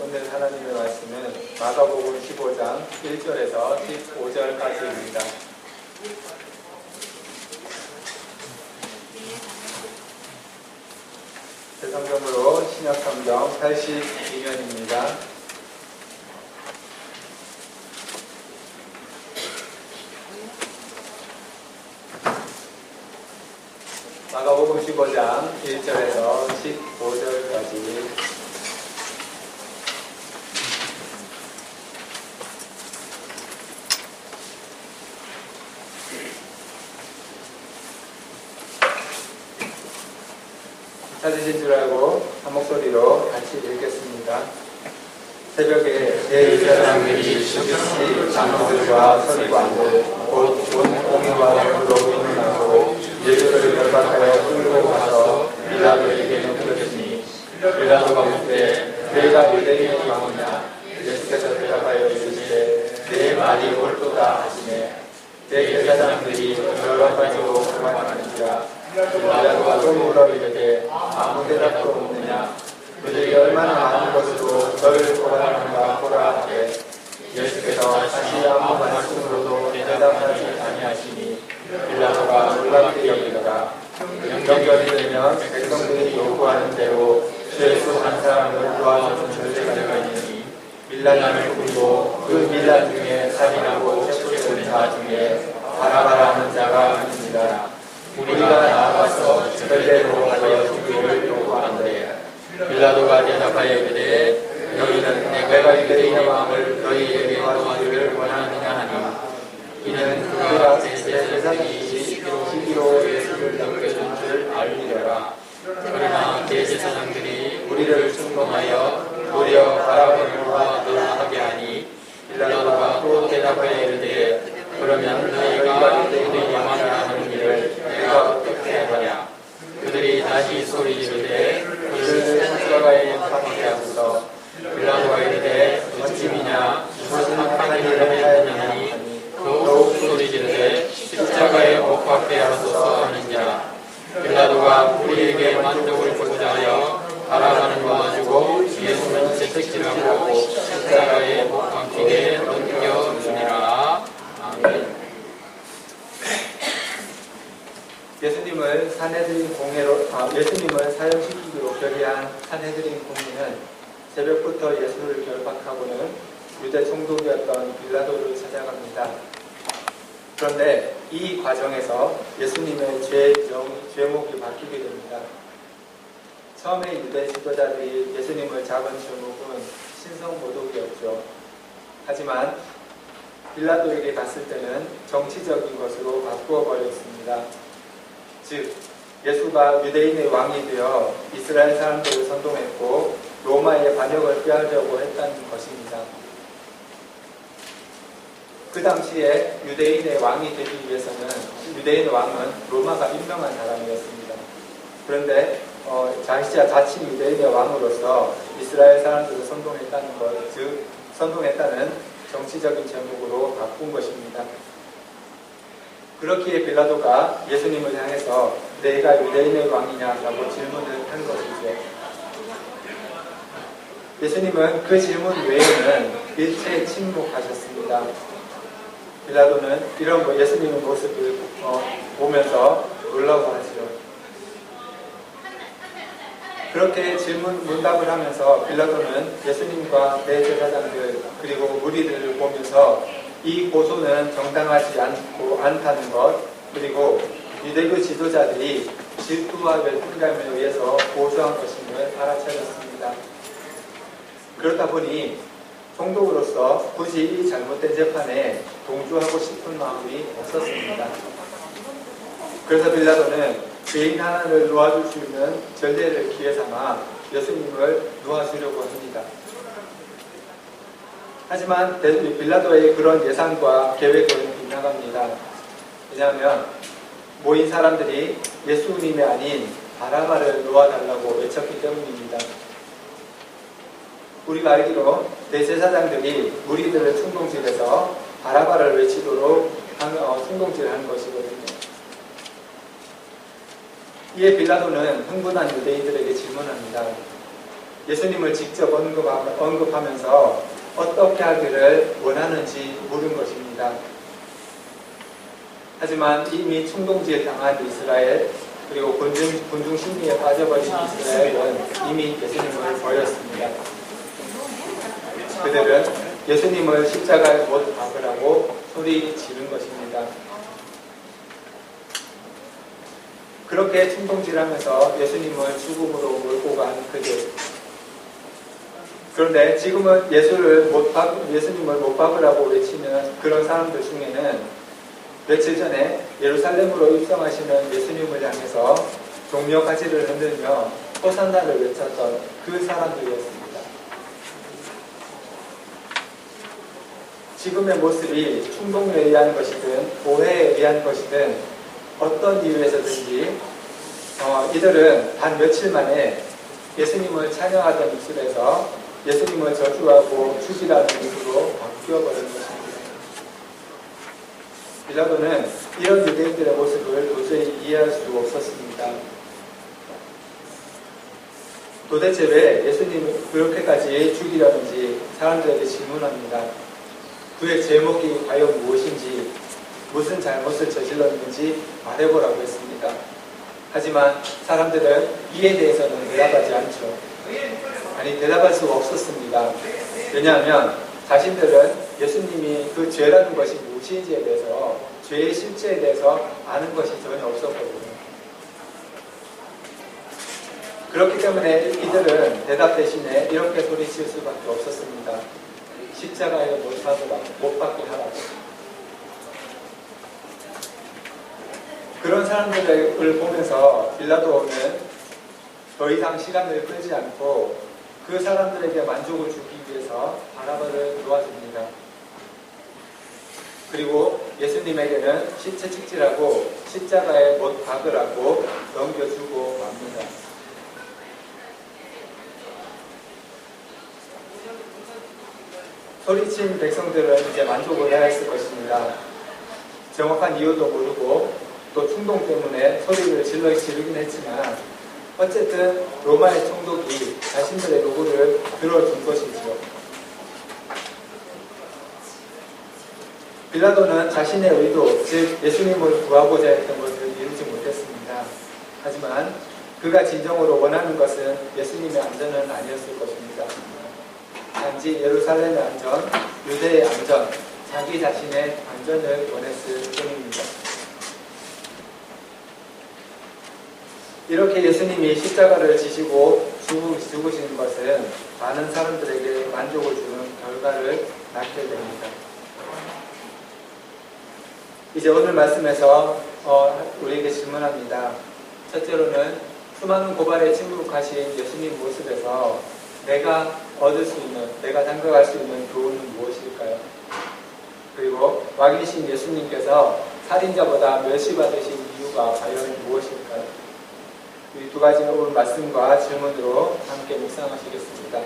오늘 하나님의 말씀은 마가복음 15장 1절에서 15절까지입니다. 대성경으로 신약성경 82면입니다. 마가복음 15장 1절에서 15절까지 찾으신 줄 알고 한 목소리로 같이 읽겠습니다. 새벽에 제사장들이 즉시 장로들과 서기관들 곧 공의와 법으로 의논하고 예수를 결박하여 끌고 가서 빌라도에게 넘겼으니 빌라도가 묻되 내가 유대인의 왕이냐. 예수께서 대답하여 이르시되 내 말이 옳도다 하시매 제사장들이 여러 가지로 그만하는지라. 빌라도가 또 물어 이르되 아무 대답도 없느냐. 그들이 얼마나 많은 것으로 너를 고발하는가 보라 하되 예수께서 다시 아무 말씀으로도 대답하지 아니하시니 빌라도가 놀랍게 여기더라. 영경이 되면 백성들이 요구하는 대로 죄수 한 사람을 도와주는 절제가 있으니 밀란을 꾸리고 그 밀란 중에 살인하고 체포된 자 중에 바라바라 하는 자가 있습니다. 우리가 나아가서 절대로 하여 죽기를 요구하는데 빌라도가 대답하여 이르되 너희는 내가 유대인의 왕을 너희에게 도와주기를 원하느냐 하니 이는 그가 제사장이 시기로 예수를 넘겨준 줄 알리더라. 그러나 대제사장들이 우리를 충동하여 도리어 바라보는과 놀라게 하니 빌라도가 또 대답하여 이르되 그러면 너희가 유대인의 왕이라 하는 일을 내가 어떻게 하냐. 그들이 다시 소리 지르되 그를 십자가에 박게 하소서. 빌라도가 이르되 어찌미냐 무슨 악한 일을 하였느냐 하니 또 새벽부터 예수를 결박하고는 유대 총독이었던 빌라도를 찾아갑니다. 그런데 이 과정에서 예수님의 죄목이 바뀌게 됩니다. 처음에 유대 지도자들이 예수님을 잡은 제목은 신성모독이었죠. 하지만 빌라도에게 갔을 때는 정치적인 것으로 바꾸어 버렸습니다. 즉, 예수가 유대인의 왕이 되어 이스라엘 사람들을 선동했고 로마의 반역을 피하려고 했다는 것입니다. 그 당시에 유대인의 왕이 되기 위해서는 유대인 왕은 로마가 임명한 사람이었습니다. 그런데 자신 유대인의 왕으로서 이스라엘 사람들을 선동했다는 것, 즉 선동했다는 정치적인 제목으로 바꾼 것입니다. 그렇기에 빌라도가 예수님을 향해서 내가 유대인의 왕이냐라고 질문을 한 것이죠. 예수님은 그 질문 외에는 일체 침묵하셨습니다. 빌라도는 이런 예수님의 모습을 보면서 놀라워하죠. 그렇게 문답을 하면서 빌라도는 예수님과 대제사장들 그리고 무리들을 보면서 이 고소는 정당하지 않다는 것, 그리고 유대교 지도자들이 질투와 열등감에 의해서 고소한 것임을 알아차렸습니다. 그렇다 보니 총독으로서 굳이 이 잘못된 재판에 동조하고 싶은 마음이 없었습니다. 그래서 빌라도는 죄인 하나를 놓아줄 수 있는 전례를 기회 삼아 예수님을 놓아주려고 합니다. 하지만 빌라도의 그런 예상과 계획은 빗나갑니다. 왜냐하면 모인 사람들이 예수님이 아닌 바라바를 놓아달라고 외쳤기 때문입니다. 우리가 알기로 대제사장들이 무리들을 충동질해서 바라바를 외치도록 충동질하는 것이거든요. 이에 빌라도는 흥분한 유대인들에게 질문합니다. 예수님을 직접 언급하면서 어떻게 하기를 원하는지 물은 것입니다. 하지만 이미 충동질 당한 이스라엘, 그리고 군중 심리에 빠져버린 이스라엘은 이미 예수님을 버렸습니다. 그들은 예수님을 십자가에 못 박으라고 소리 지른 것입니다. 그렇게 충동질하면서 예수님을 죽음으로 몰고 간 그들. 그런데 지금은 예수님을 못 박으라고 외치는 그런 사람들 중에는 며칠 전에 예루살렘으로 입성하시는 예수님을 향해서 종려가지를 흔들며 호산나를 외쳤던 그 사람들이었습니다. 지금의 모습이 충동에 의한 것이든 오해에 의한 것이든 어떤 이유에서든지 이들은 단 며칠 만에 예수님을 찬양하던 입술에서 예수님을 저주하고 죽이라는 입으로 바뀌어버린 것입니다. 빌라도는 이런 유대인들의 모습을 도저히 이해할 수 없었습니다. 도대체 왜 예수님을 그렇게까지 죽이려는지 사람들에게 질문합니다. 그의 제목이 과연 무엇인지, 무슨 잘못을 저질렀는지 말해보라고 했습니다. 하지만 사람들은 이에 대해서는 대답하지 않죠. 아니, 대답할 수가 없었습니다. 왜냐하면 자신들은 예수님이 그 죄라는 것이 무엇인지에 대해서, 죄의 실체에 대해서 아는 것이 전혀 없었거든요. 그렇기 때문에 이들은 대답 대신에 이렇게 소리칠 수밖에 없었습니다. 십자가에 못 박게 하라고. 그런 사람들을 보면서 빌라도는 더 이상 시간을 끌지 않고 그 사람들에게 만족을 주기 위해서 바라바를 놓아줍니다. 그리고 예수님에게는 시체 축지라고 십자가에 못 박으라고 넘겨주고 맙니다. 소리친 백성들은 이제 만족을 해야 했을 것입니다. 정확한 이유도 모르고 또 충동 때문에 소리를 지르긴 했지만 어쨌든 로마의 총독이 자신들의 요구를 들어준 것이죠. 빌라도는 자신의 의도, 즉 예수님을 구하고자 했던 것을 이루지 못했습니다. 하지만 그가 진정으로 원하는 것은 예수님의 안전은 아니었을 것입니다. 단지 예루살렘의 안전, 유대의 안전, 자기 자신의 안전을 원했을 뿐입니다. 이렇게 예수님이 십자가를 지시고 죽으신 것은 많은 사람들에게 만족을 주는 결과를 낳게 됩니다. 이제 오늘 말씀에서 우리에게 질문합니다. 첫째로는 수많은 고발에 침묵하신 예수님 모습에서 내가 얻을 수 있는, 내가 생각할 수 있는 교훈은 무엇일까요? 그리고 왕이신 예수님께서 살인자보다 멸시받으신 이유가 과연 무엇일까요? 이 두 가지 오늘 말씀과 질문으로 함께 묵상하시겠습니다.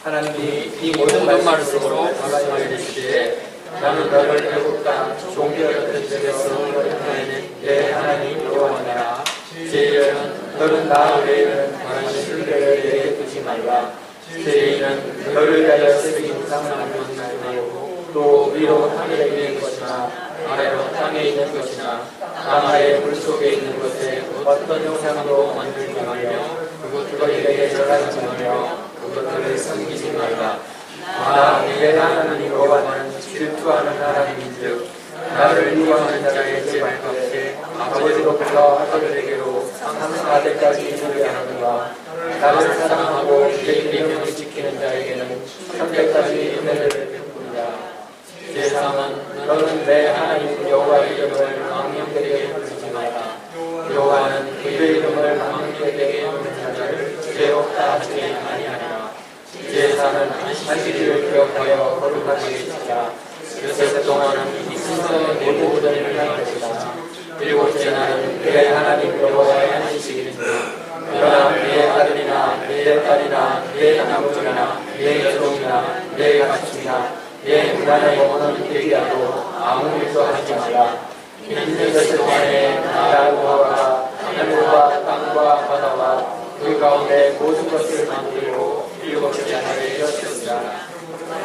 하나님이 이 모든 말씀으로 말씀하여 주시되 나는 너를 애굽 땅 종되었던 집에서 너를 내 하나님 여호와니라. 제1은 너는 나 외에는 다른 신들을 내게 두지 말라. 제2는 너를 위하여 새긴 상을 만들지 말고 또 위로 하늘에 있는 것이나 아래로 땅에 있는 것이나 땅 아래 물속에 있는 것에 어떤 형상도 만들지 말며 그것들에게 절하지 말며 그것들을 섬기지 말라. 나 내 하나님 여호와는 질투하는 하나님인즉 나를 미워하는 자의 제 발끝에 아버지로부터 아들에게로 3,4대까지 이르게 하노라. 나를 사랑하고 내 계명을 지키는 자에게는 천대까지 은혜를 베푸리라. 제3은 너는 내 하나님 여호와 이름을 망령되게 부르지 마라. 여호와는 그의 이름을 망령되게 부르는 자를 죄 없다 하지 아니하리라. 제4는 안식일을 기억하여 거룩하게 지키라. 요새 동안은 이 순서의 모든 일을 할 것이다. 일곱째 날은 내 하나님 여호와의 안식일이다. 그러나 내 아들이나 내 딸이나 내 남종이나 내 여종이나 내 가축이나 내 문안에 오는 얘기라도 아무 일도 하지 마라. 인생 동안에 나 여호와가 하늘과 땅과 바다와 그 가운데 모든 것을 만들고 일곱째 날에 쉬었습니다.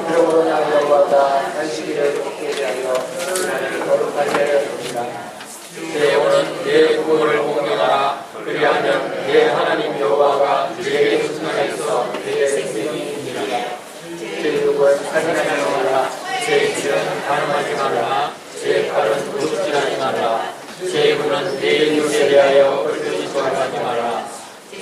그러므로 나 여호와가 안식일을 지키게 하여 그날을 거룩하게 하였습니다. 내 오는 내 구원을 공경하라. 그리하면 내 하나님 여호와가 내게 승천하여서 내 생명이 있느니라. 제6은 살인하지 말라. 제7은 간음하지 말라. 제8은 도둑질하지 말라. 제9는 내 이웃에 대하여 헐뜯지 하지 말라.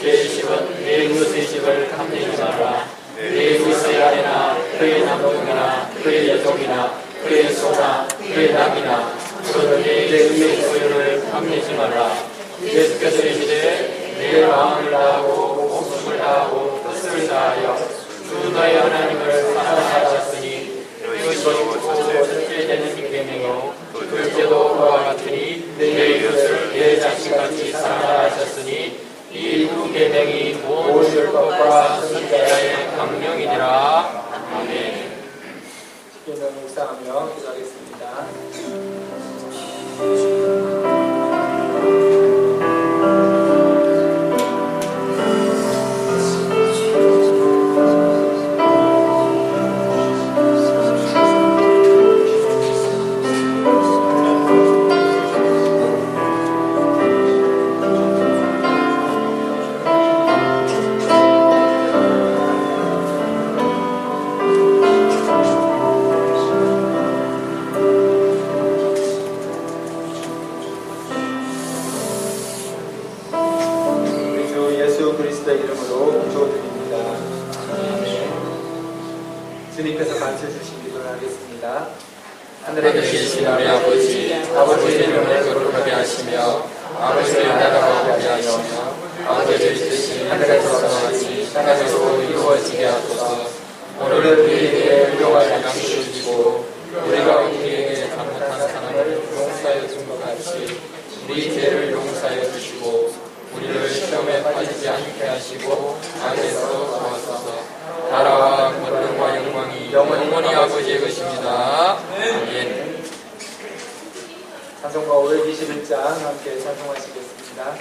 제10은 내 이웃의 집을 탐내지 말라. 내 이웃의 아내나 그의 남동이나 그의 여종이나 그의 소나 그의 낙이나 그런 내 이웃의 소유를 탐내지 말라. 예수께서 이르시되 내 마음을 다하고 목숨을 다하고 뜻을 다하여 주 너의 하나님을 사랑하셨으니 이것이 첫째 되는 계명이요 둘째도 그와 같으니 내 이웃을 내 자신같이 사랑하셨으니 이 두 계명이 모든 율법과 선지자의 강령이니라. 아멘. 계명 묵상하며 기도하겠습니다. 하늘에 계신 우리 아버지, 아버지의 이름을 거룩하게 하시며 아버지의 나라가 오게 하시며 아버지의 뜻이 하늘에서 같이 땅에서도 이루어지게 하소서. 오늘 우리에게 일용할 양식을 주시고 우리가 우리에게 잘못한 사람을 용서하여 준 것 같이 우리 죄를 용서하여 주시고 우리를 시험에 빠지지 않게 하시고 악에서 구하소서. 나라와 권능과 영광이 영원히 아버지의 것입니다. 아멘. 찬송가 521장 함께 찬송하시겠습니다.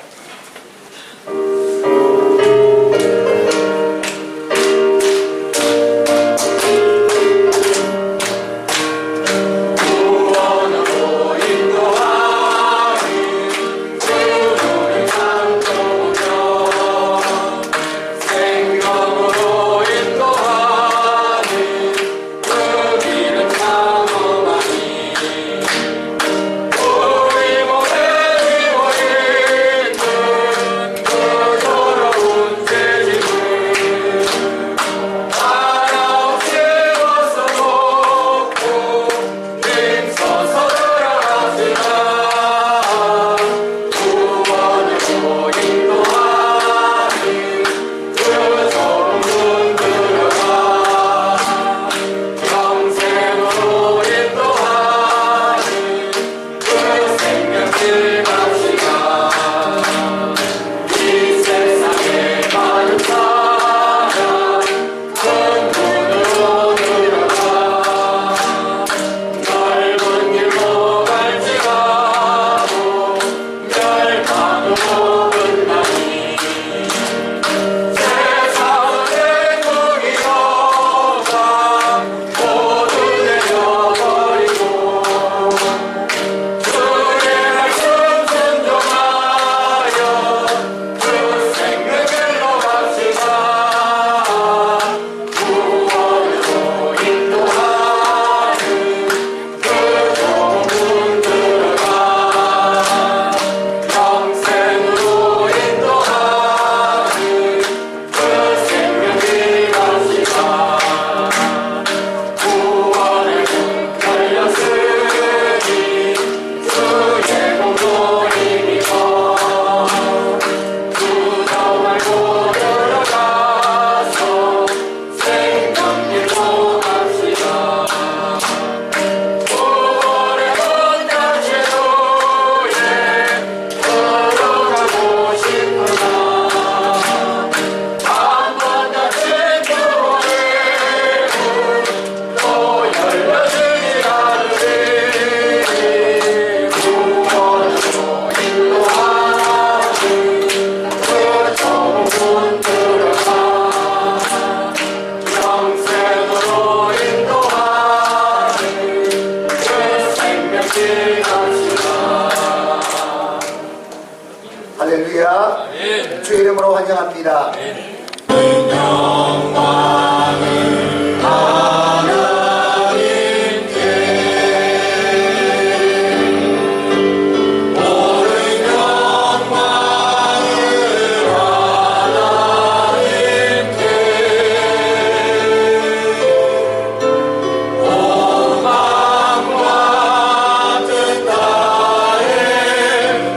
할렐루야. 주의 이름으로 환영합니다.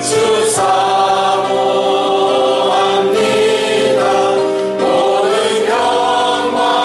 주사모합니다. 모든 영광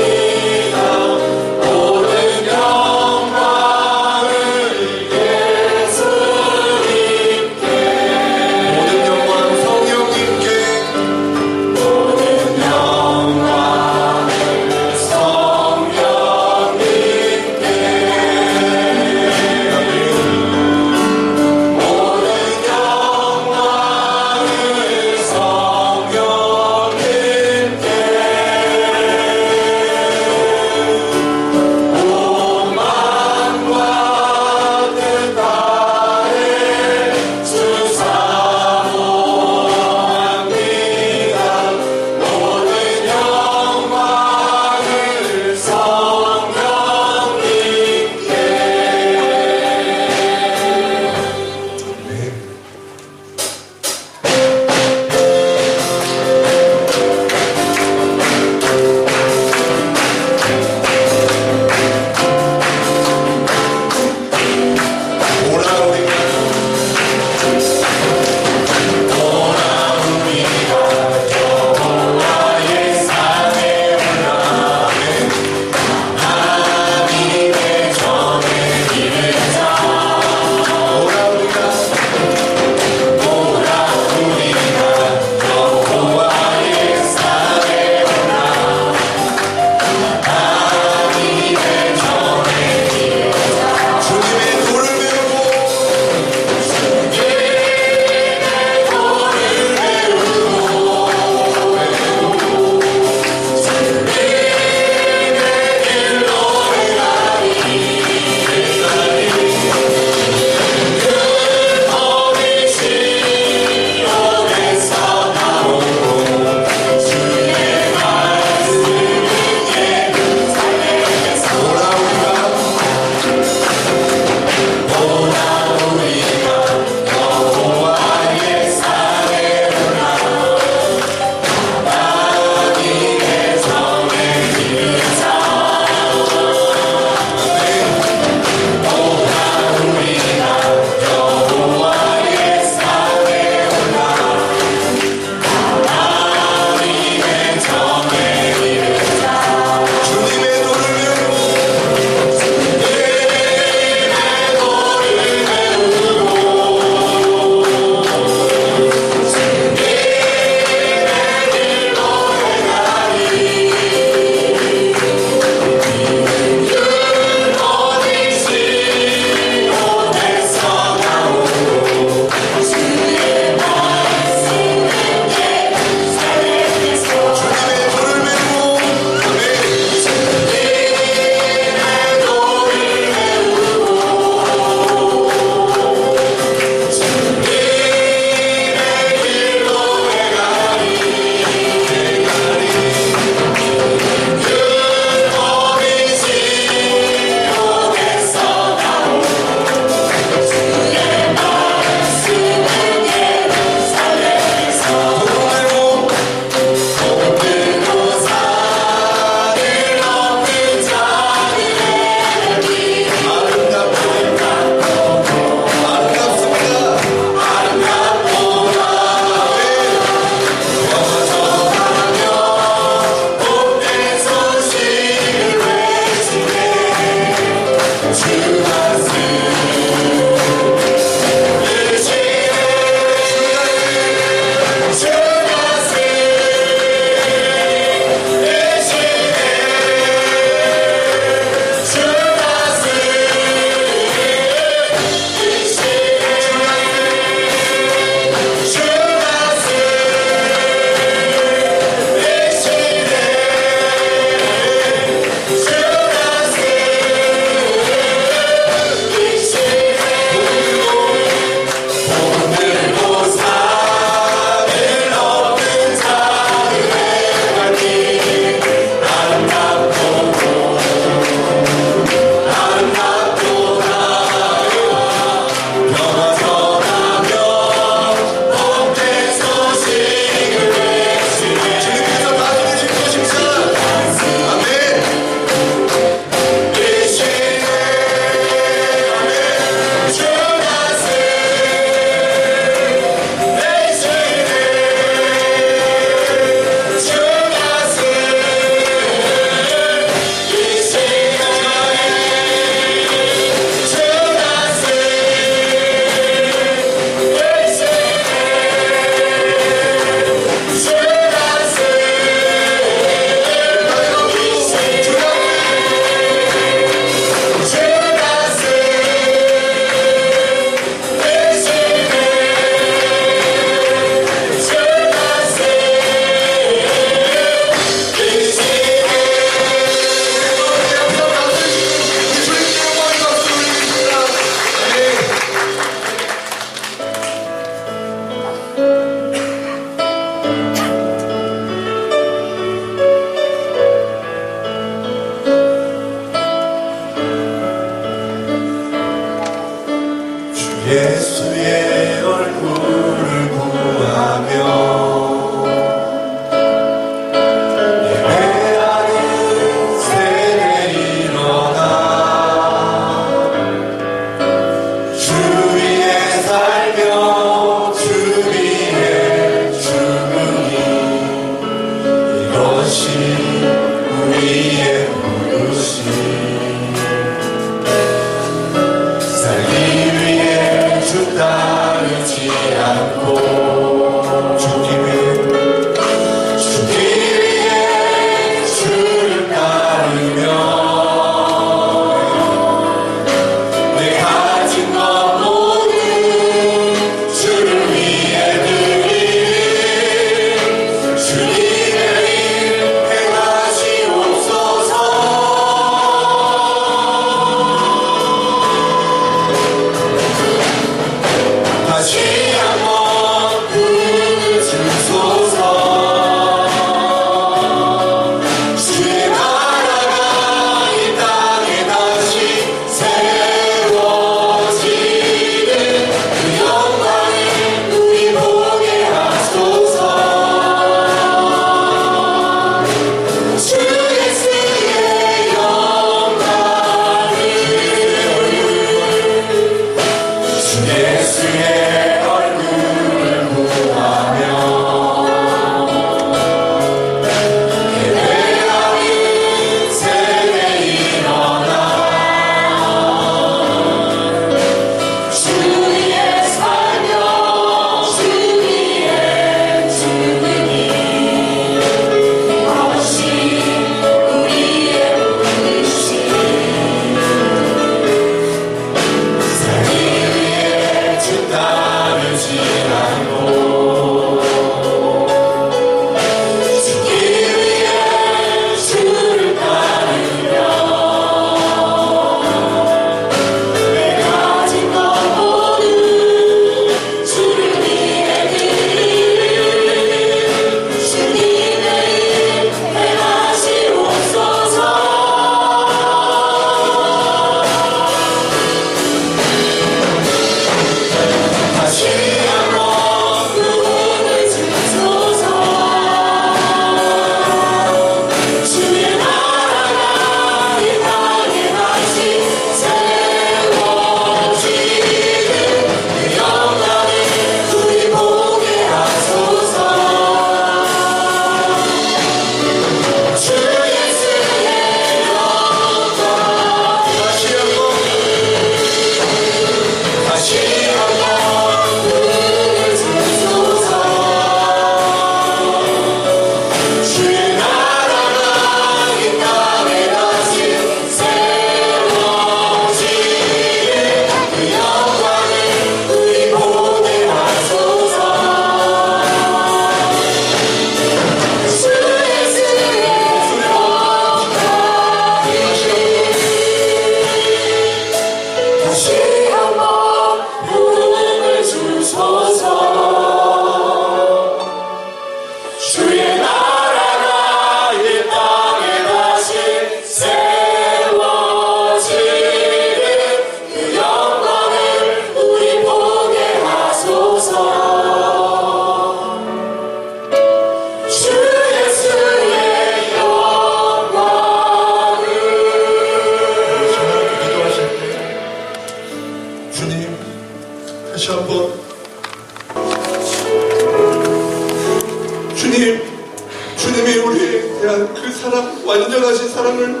사랑을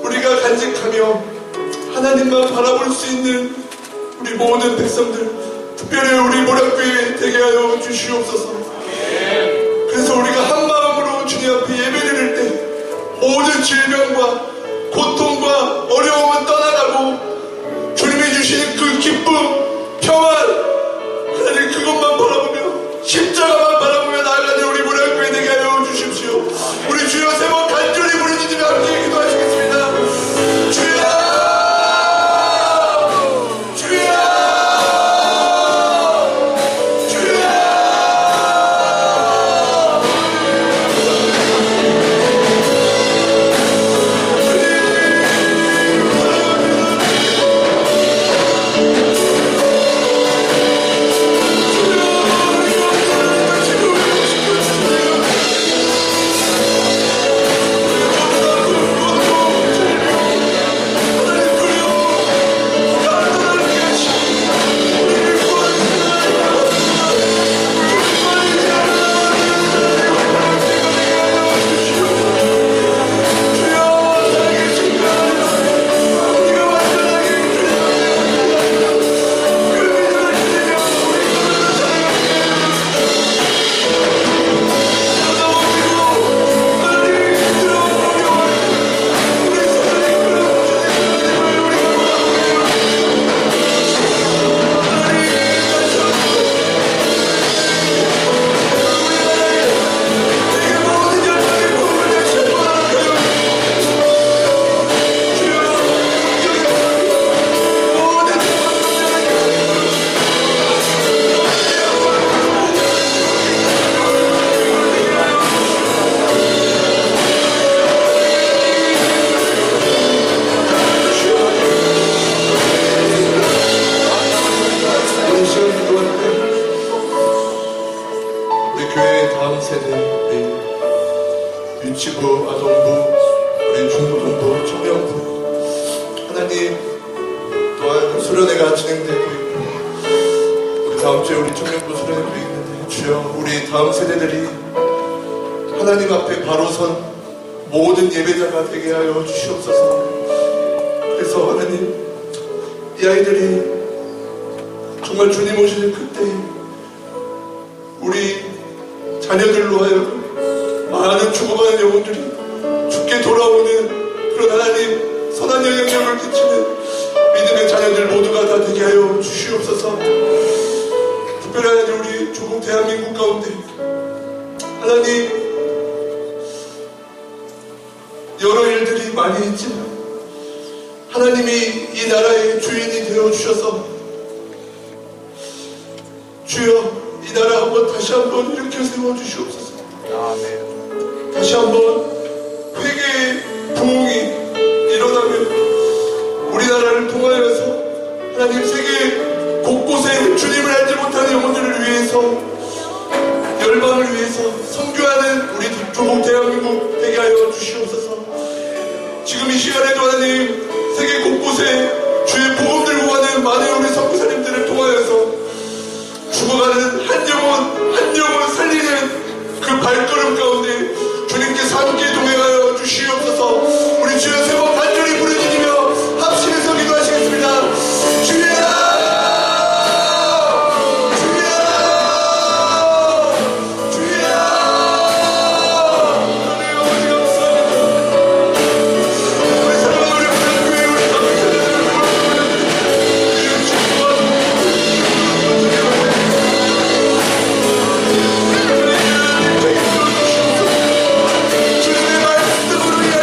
우리가 간직하며 하나님만 바라볼 수 있는 우리 모든 백성들, 특별히 우리 모략교회 되게 하여 주시옵소서. 그래서 우리가 한 마음으로 주님 앞에 예배드릴 때 모든 질병과 고통과 어려움은 떠나가고 주님이 주시는 그 기쁨, 평안, 하나님 그것만 바라보며 십자가만 바라보며 나아가는 우리 모략교회 되게 하여 주십시오. 우리 주여 세 번 간절히 부르짖으며 함께 기도하시겠습니다. 주여! 유치부, 아동부, 우리 중고등부, 청년부 하나님 또한 수련회가 진행되고 있고 우리 다음 주에 우리 청년부 수련회도 있는데 주여 우리 다음 세대들이 하나님 앞에 바로 선 모든 예배자가 되게 하여 주시옵소서. 그래서 하나님 이 아이들이 정말 주님 오시는 그때 우리 자녀들로 하여금 많은 죽어가는 영혼들이 죽게 돌아오는 그런 하나님 선한 영향력을 끼치는 믿음의 자녀들 모두가 다 되게 하여 주시옵소서. 특별히 하나님 우리 조국 대한민국 가운데 하나님 여러 일들이 많이 있지만 하나님이 이 나라의 주인이 되어주셔서 주여 이 나라 한번 다시 한번 일으켜 세워주시옵소서. 다시 한번 회개의 부흥이 일어나면 우리나라를 통하여서 하나님 세계 곳곳에 주님을 알지 못하는 영혼들을 위해서 열방을 위해서 선교하는 우리 조국 대한민국 되게 하여 주시옵소서. 지금 이 시간에도 하나님 세계 곳곳에 주의 복음 들고 가는 많은 우리 선교사님들을 통하여서 죽어가는 한 영혼 살리는 그 발걸음 가운데 주님께서 함께 동행하여 주시옵소서. 우리 주여 세 번 간절히 부르짖으며 합심해서 기도하시겠습니다. 주여! 주님의 말씀으로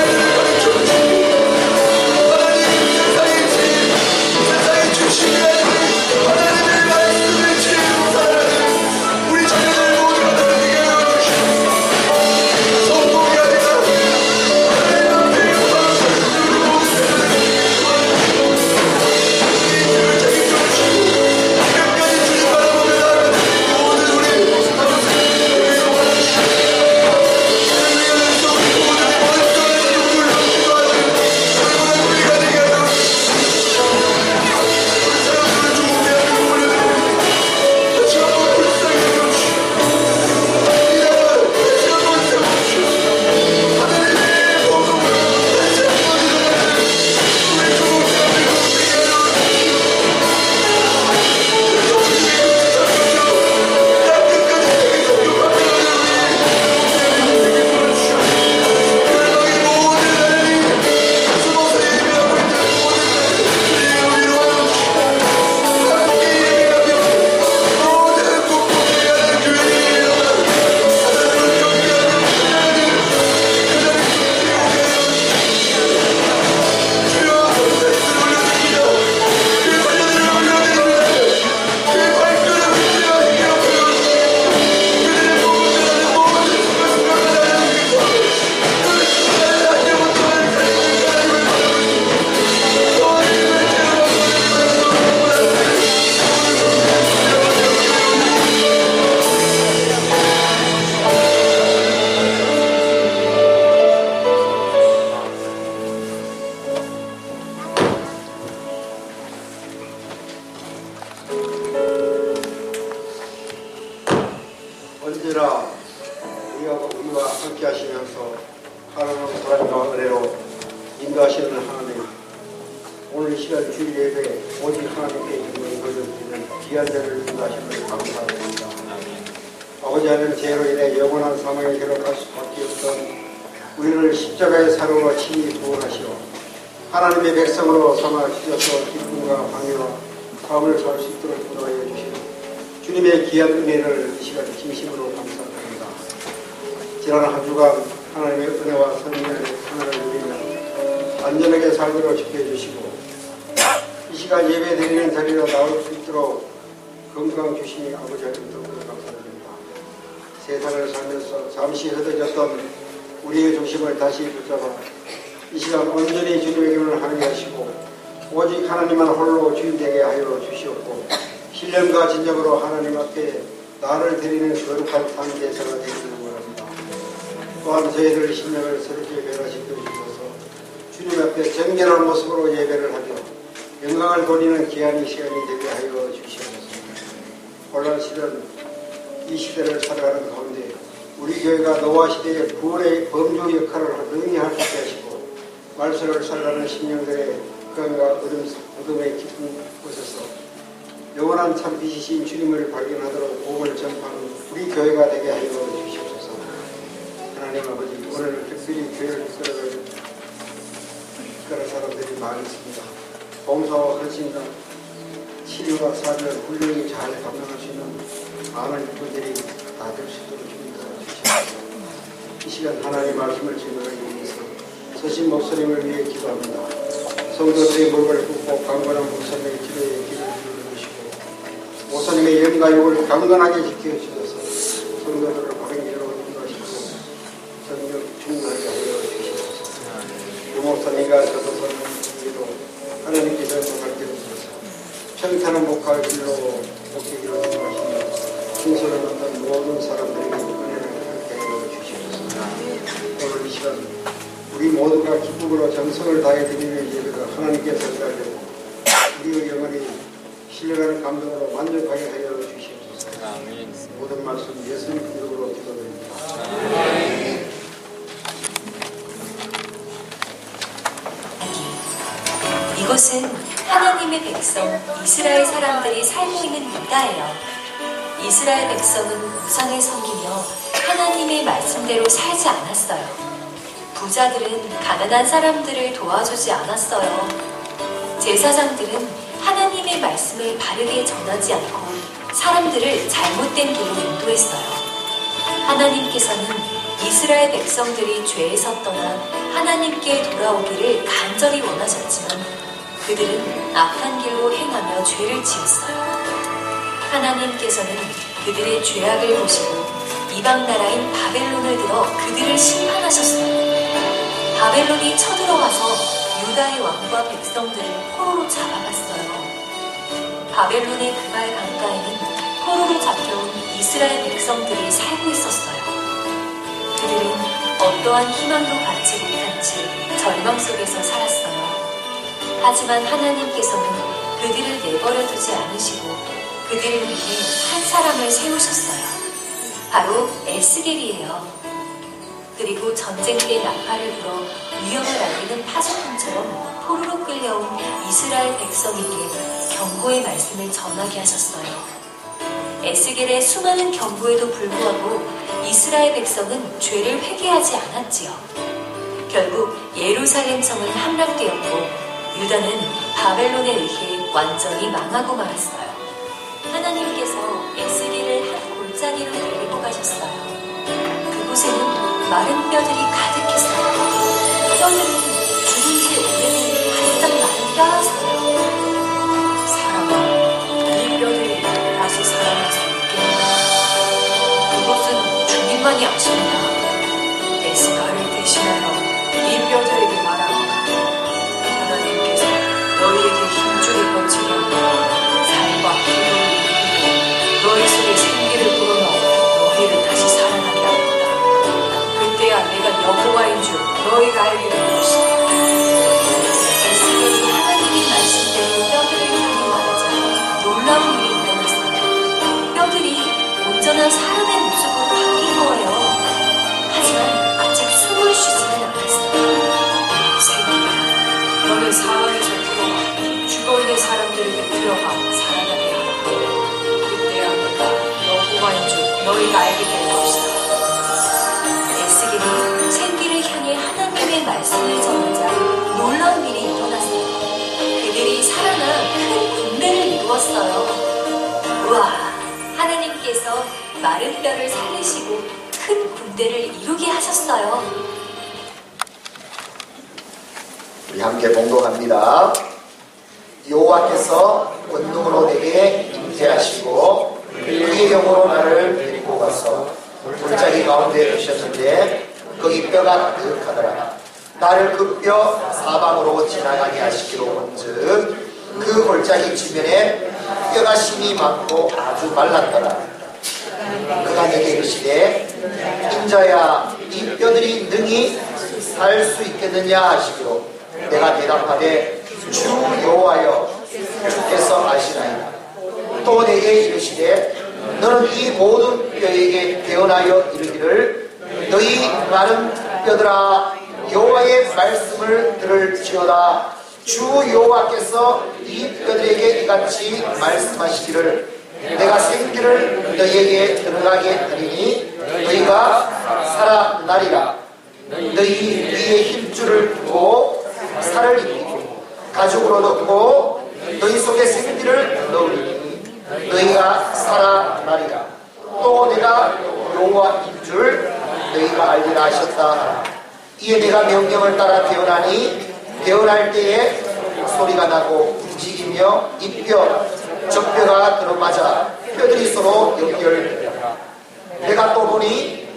인도하시는 하나님, 오늘 이 시간 주일 예배 오직 하나님께 기도를 드리는 귀한 자를 인도하시는 감사합니다. 아버지 하나님, 죄로 인해 영원한 사망에 데려갈 수밖에 없던 우리를 십자가의 사로로 친히 구원하시어 하나님의 백성으로 삼아 주셔서 기쁨과 방위와 마음을 살 수 있도록 인도하여 주시는 주님의 귀한 은혜를 이 시간 진심으로 감사드립니다. 지난 한 주간 하나님의 은혜와 성령의 하나를 누리며 안전하게 살도록 지켜주시고 이 시간 예배 드리는 자리로 나올 수 있도록 건강 주시니 아버지 하나님 더욱더 감사드립니다. 세상을 살면서 잠시 흐려졌던 우리의 중심을 다시 붙잡아 이 시간 온전히 주님의 길을 하게 하시고 오직 하나님만 홀로 주인 되게 하여 주시옵고 신령과 진정으로 하나님 앞에 나를 드리는 거룩한 단제사가 되기를 원합니다. 또한 저희들 신령을 새롭게 변화시켜 주셔서 주님 앞에 정결한 모습으로 예배를 하며 영광을 돌리는 귀한 이 시간이 되게 하여 주시옵소서. 혼란 시대는 이 시대를 살아가는 가운데 우리 교회가 노아 시대의 구원의 범주 역할을 능히 할 수 있게 하시고 말씀을 살아가는 심령들의 건강과 어둠의 깊은 곳에서 영원한 참 빛이신 주님을 발견하도록 복음을 전파하는 우리 교회가 되게 하여 주시옵소서. 하나님 아버지, 오늘 특별히 교회를 이끌어 사람들이 많이 있습니다. 봉사와 헌신과 치료와 사별 훌륭히 잘 감당할 수 있는 많은 분들이 다 될 수 있도록 주시옵소서. 이 시간 하나님의 말씀을 증거하기 위해서 서신 목사님을 위해 기도합니다. 성도들의 물건을 굽고 강건한 목사님의 기도에 길을 주시고 목사님의 영과 욕을 강건하게 지켜주셔서 성도들을 바른 길로 인도하시고 성령 충만하게 하여 주시옵소서. 유 목사님과 저도 성령님도 하나님께서 가르쳐주셔서 평탄한 목할 길로 목회기로 인도하시며 충성을 얻는 모든 사람들에게 은혜를 함께 하여 주시옵소서. 오늘 이 시간 우리 모두가 기쁨으로 정성을 다해 드리는 예배가 하나님께 전달되고 우리의 영혼이 신뢰하는 감동으로 만족하게 하여 주시옵소서. 모든 말씀 예수님 이름으로 기도드립니다. 이곳은 하나님의 백성 이스라엘 사람들이 살고 있는 유다예요. 이스라엘 백성은 우상을 섬기며 하나님의 말씀대로 살지 않았어요. 부자들은 가난한 사람들을 도와주지 않았어요. 제사장들은 하나님의 말씀을 바르게 전하지 않고 사람들을 잘못된 길로 인도했어요. 하나님께서는 이스라엘 백성들이 죄에서 떠나 하나님께 돌아오기를 간절히 원하셨지만 그들은 악한 길로 행하며 죄를 지었어요. 하나님께서는 그들의 죄악을 보시고 이방 나라인 바벨론을 들어 그들을 심판하셨어요. 바벨론이 쳐들어와서 유다의 왕과 백성들을 포로로 잡아갔어요. 바벨론의 그발 강가에는 포로로 잡혀온 이스라엘 백성들이 살고 있었어요. 그들은 어떠한 희망도 갖지 못한 채 절망 속에서 살았어요. 하지만 하나님께서는 그들을 내버려 두지 않으시고 그들을 위해 한 사람을 세우셨어요. 바로 에스겔이에요. 그리고 전쟁 때 나팔을 불어 위험을 알리는 파수꾼처럼 포로로 끌려온 이스라엘 백성에게 경고의 말씀을 전하게 하셨어요. 에스겔의 수많은 경고에도 불구하고 이스라엘 백성은 죄를 회개하지 않았지요. 결국 예루살렘 성은 함락되었고 유다는 바벨론에 의해 완전히 망하고 말았어요. 하나님께서 에스겔을 한 골짜기로 데리고 가셨어요. 그곳에는 마른 뼈들이 가득했어요. 뼈들은 죽은 지 오래된 바싹 마른 뼈였어요. 사람아, 이 뼈들이 다시 살아날 수 있겠는가? 그것은 주님만이 아십니다. 에스겔을 대신하여 이 뼈들에게 말합니다. 하나님께서 너희에게 힘줄을 뻗치려 살과 피를 일으키고 너희 속에 생기를 불어넣어 너희를 다시 살아나게 합니다. 그때야 내가 여호와인 줄 너희가 알게 될 것이다. 에스겔이 하나님의 말씀대로 뼈들을 향해 말하자 놀라운 일이 일어났어요. 뼈들이 온전한 사람의 모습으로 바뀐 거예요. 하지만 아직 숨을 쉬지는 않았어요. 새벽이야. 그 상황에서 풀어가 죽어있는 사람들에게 들어가 살아나게 하라. 그때야 내가 여호와인 줄 너희가 알게 될 것이다. 에스겔이 생기를 향해 하나님의 말씀을 전하자 놀라운 일이 일어났어요. 그들이 살아나 큰 군대를 이루었어요. 우와, 하나님께서 마른 뼈를 살리시고 큰 군대를 이루게 하셨어요. 우리 함께 봉독합니다. 여호와께서 권능으로 내게 임재하시고 그의 영으로 나를 데리고 가서 골짜기 가운데 두셨는데 거기 뼈가 가득하더라. 나를 그 뼈 사방으로 지나가게 하시기로 본즉 그 골짜기 주변에 뼈가 심이 많고 아주 말랐더라. 그가 내게 이르시되 인자야 이 뼈들이 능히 살 수 있겠느냐 하시기로 내가 대답하되 주 여호와여 주께서 아시나이다. 또 내게 이르시되 너는 이 모든 뼈에게 대언하여 이르기를 너희 마른 뼈들아 여호와의 말씀을 들을지어다. 주 여호와께서 이 뼈들에게 이같이 말씀하시기를 내가 생기를 너희에게 들어가게 하리니 너희가 살아나리라. 너희 위에 힘줄을 두고 살을 입히고 가죽으로 넣고 너희 속에 생기를 넣으리니 너희가 살아나리라. 또 내가 여호와인 줄 너희가 알리라 하셨다. 이에 내가 명령을 따라 태어나니 태어날 때에 소리가 나고 움직이며 이 뼈 적뼈가 들어맞아 뼈들이 서로 연결되더라. 내가 또 보니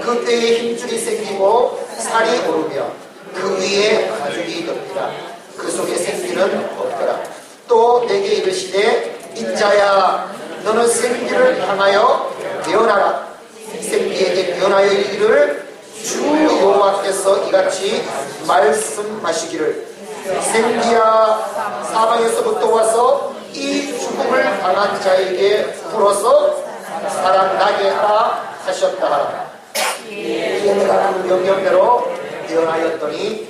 그 뼈에 힘줄이 생기고 살이 오르며 그 위에 가죽이 덮이라. 그 속에 생기는 없더라. 또 내게 이르시되 인자야 너는 생기를 향하여 태어나라. 생기에게 태어나여 이르기를 주 여호와께서 이같이 말씀하시기를 생기야 사방에서부터 와서 이 죽음을 당한 자에게 풀어서 살아나게 하라 하셨다. 이에 내가 그 명령대로 태어나였더니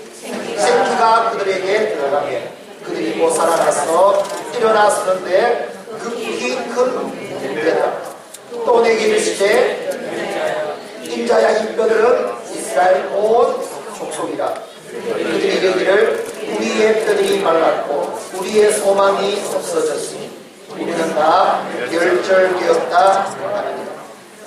생기가 그들에게 들어가게 그들이 곧 살아나서 일어나서는데 급히 큰 문제다. 또 내게 이르시되 인자야 이 뼈들은 이스라엘 온 족속이라. 그들이 이르기를 우리의 뼈들이 말랐고 우리의 소망이 없어졌으니 우리는 다 결절되었다 하느니라.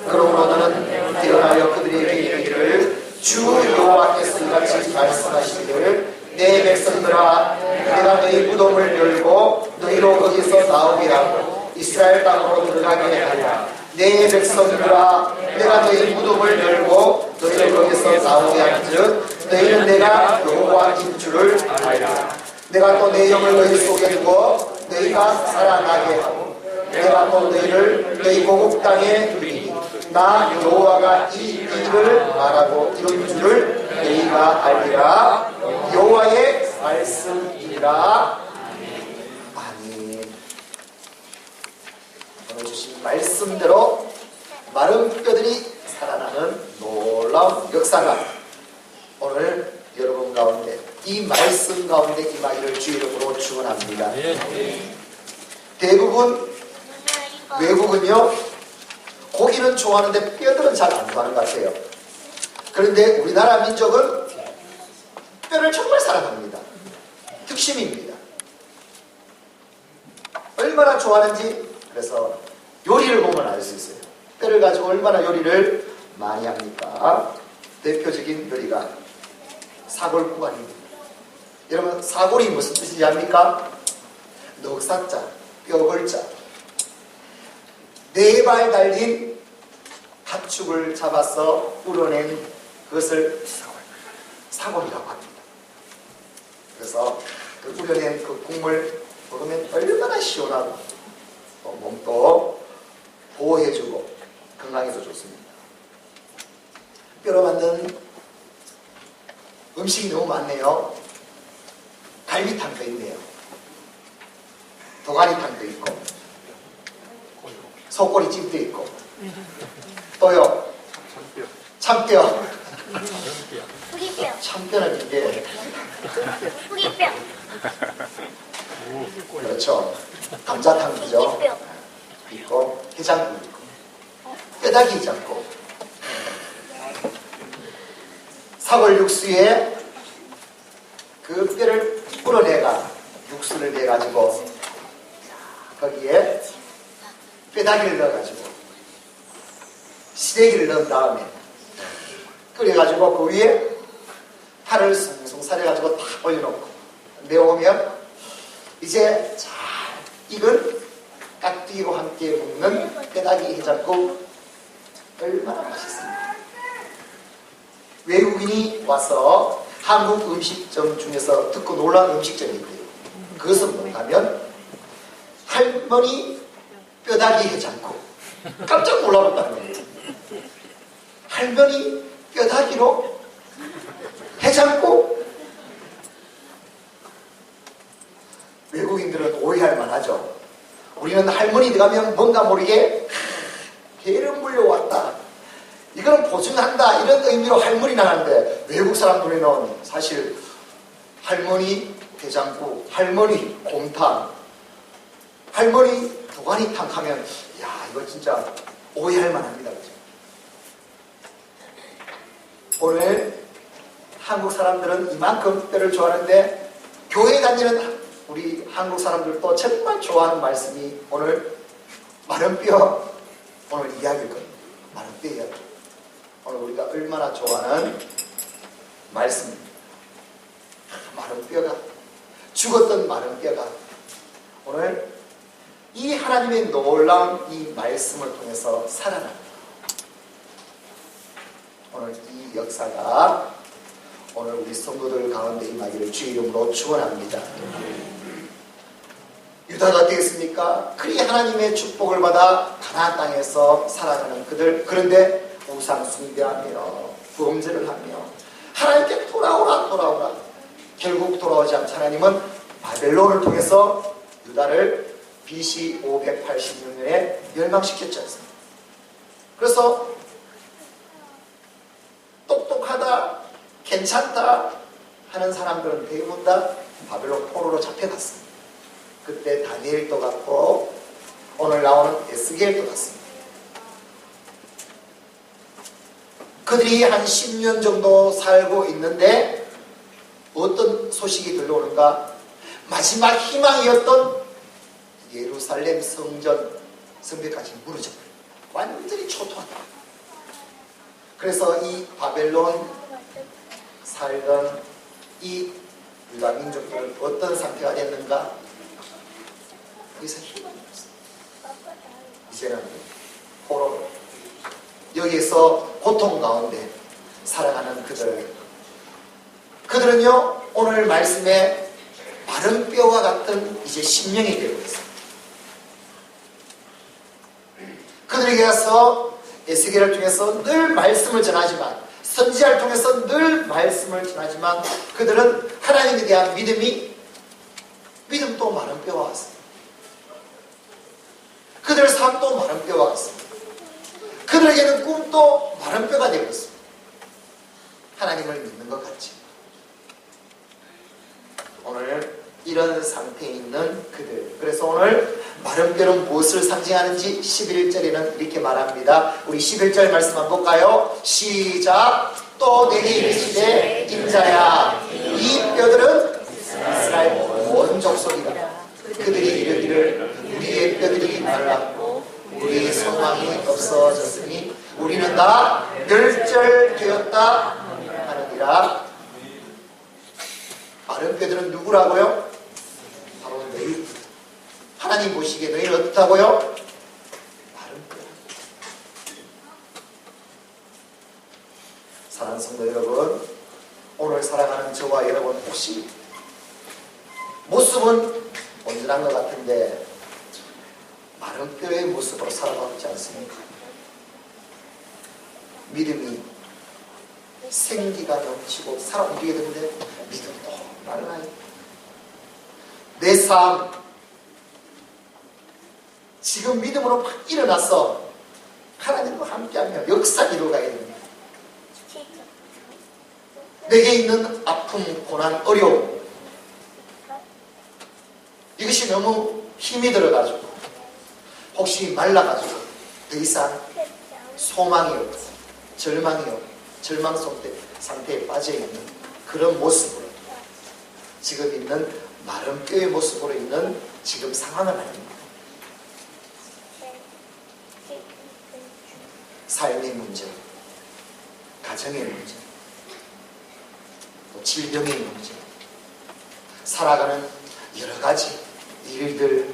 그러므로 너는 태어나여 그들에게 이르기를 주 여호와께서 이같이 말씀하시기를 내 백성들아 내가 너희 무덤을 열고 너희로 거기서 나오게 하고 이스라엘 땅으로 들어가게 하리라. 내 백성들아 내가 너희 무덤을 열고 너희를 거기서 나오게 한즉 너희는 내가 여호와인 줄을 알리라. 내가 또 내 영을 너희 속에 두고 너희가 살아나게 하고 내가 또 너희를 너희 고국 땅에 두리니 나 여호와가 이 일을 말하고 이룬 줄을 너희가 알리라. 여호와의 말씀이니라. 아멘. 오늘 주신 말씀대로 마른 뼈들이 살아나는 놀라운 역사가 오늘 여러분 가운데 이 말씀 가운데 임하기를 주 이름으로 축원합니다. 대부분 외국은요 고기는 좋아하는데 뼈들은 잘 안 좋아하는 것 같아요. 그런데 우리나라 민족은 뼈를 정말 사랑합니다. 특심입니다. 얼마나 좋아하는지 그래서 요리를 보면 알 수 있어요. 뼈를 가지고 얼마나 요리를 많이 합니까? 대표적인 요리가 사골국안입니다. 여러분 사골이 무슨 뜻인지 압니까? 넉사자, 뼈골자. 4발 달린 팥죽을 잡아서 우려낸 그것을 사골이라고 합니다. 그래서 그 우려낸 그 국물 먹으면 얼마나 시원하고 또 몸도 보호해주고 건강에도 좋습니다. 뼈로 만든 음식이 너무 많네요. 갈비탕도 있네요. 도가니탕도 있고 속꼬리찜도 있고 또요 참뼈 후기뼈. 참뼈는 이게 후기뼈. 감자탕이죠. 있고 해장국 있고 뼈다귀 해장국, 사골 육수에 그 뼈를 불어내가 육수를 내가지고 거기에 뼈다귀를 넣어가지고 시래기를 넣은 다음에 끓여가지고 그 위에 파를 숭숭 사려가지고 다 올려놓고 내오면 이제 잘 익은 깍두기와 함께 먹는 뼈다귀 해장국 얼마나 맛있습니까? 외국인이 와서 한국 음식점 중에서 듣고 놀란 음식점이 있대요. 그것은 뭔가면 할머니 뼈다귀 해장국. 깜짝 놀라봤다는 거예요. 할머니 뼈다귀로 해장국? 외국인들은 오해할 만하죠. 우리는 할머니 들어가면 뭔가 모르게 게으름 물려왔다, 이거는 보증한다, 이런 의미로 할머니 나가는데, 외국 사람들은 사실 할머니 해장국, 할머니 곰탕, 할머니 도가니탕 하면 야, 이거 진짜 오해할 만합니다. 그렇죠? 오늘 한국 사람들은 이만큼 뼈를 좋아하는데, 교회 다니는 우리 한국 사람들도 정말 좋아하는 말씀이 오늘 마른 뼈, 오늘 이야기일 겁니다. 마른 뼈 이야기. 오늘 우리가 얼마나 좋아하는 말씀입니다. 마른 뼈가, 죽었던 마른 뼈가 오늘 이 하나님의 놀라운 이 말씀을 통해서 살아납니다. 오늘 이 역사가 오늘 우리 성도들 가운데 임하기를 주의 이름으로 축원합니다. 유다가 어떻겠습니까? 그리 하나님의 축복을 받아 가나안 땅에서 살아가는 그들, 그런데 우상 숭배하며 범죄를 하며 하나님께 돌아오라 결국 돌아오지 않자 하나님은 바벨론을 통해서 유다를 BC 586년에 멸망시켰지 않습니까? 그래서 똑똑하다, 괜찮다 하는 사람들은 대부분 다 바벨론 포로로 잡혀갔습니다. 그때 다니엘도 갔고 오늘 나오는 에스겔도 갔습니다. 그들이 한 10년 정도 살고 있는데 어떤 소식이 들려오는가? 마지막 희망이었던 예루살렘 성벽까지 무너져버려요. 완전히 초토화다. 그래서 이 바벨론 살던 이 유다 민족들은 어떤 상태가 됐는가? 거기서 희망이 없어요. 이제는 포로, 여기에서 고통 가운데 살아가는 그들은요 오늘 말씀에 마른 뼈와 같은 이제 심령이 되고 있어요. 그들에게 가서 에스겔을 통해서 늘 말씀을 전하지만, 선지자를 통해서 늘 말씀을 전하지만 그들은 하나님에 대한 믿음도 마른 뼈와 같습니다. 그들 삶도 마른 뼈와 같습니다. 그들에게는 꿈도 마른 뼈가 되고 있습니다. 하나님을 믿는 것 같지. 오늘 이런 상태에 있는 그들, 그래서 오늘 마른 뼈는 무엇을 상징하는지 11절에는 이렇게 말합니다. 우리 11절 말씀 한번 볼까요? 시작. 또 내게 이르시되 인자야, 이 뼈들은 이스라엘 온 족속이다. 그들이 이르기를 우리의 뼈들이 말랐고 우리의 소망이 없어졌으니 우리는 다 멸절되었다 하느니라. 마른 뼈들은 누구라고요? 바로 너희. 하나님 보시기에 너희는 어떻다고요? 마른 뼈. 사랑하는 성도 여러분, 오늘 살아가는 저와 여러분 혹시 모습은 온전한 것 같은데 마른 뼈의 모습으로 살아가고 있지 않습니까? 믿음이 생기가 넘치고 살아 움직이게 되는데 믿음도 말라요. 내 삶 지금 믿음으로 막 일어나서 하나님과 함께하며 역사 이루어가야 됩니다. 내게 있는 아픔, 고난, 어려움, 이것이 너무 힘이 들어가지고 혹시 말라가지고 더 이상 소망이 없고 절망이 없고 절망 상태에 빠져있는 그런 모습으로 지금 있는 마른 뼈의 모습으로 있는 지금 상황은 아닙니다. 삶의 문제, 가정의 문제, 또 질병의 문제, 살아가는 여러 가지 일들,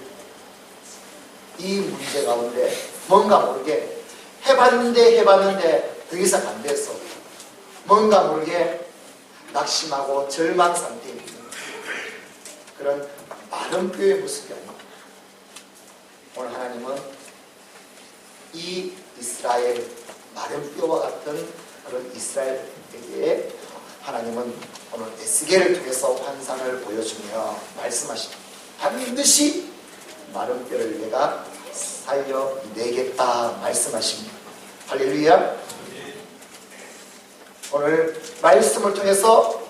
이 문제 가운데 뭔가 모르게 해봤는데 더 이상 안 돼서 뭔가 모르게 낙심하고 절망 상태에 있는 그런 마른 뼈의 모습이 아닙니다. 오늘 하나님은 이 이스라엘 마른 뼈와 같은 그런 이스라엘에게 하나님은 오늘 에스겔을 통해서 환상을 보여주며 말씀하십니다. 반드시 마른 뼈를 내가 살려내겠다 말씀하십니다. 할렐루야. 오늘 말씀을 통해서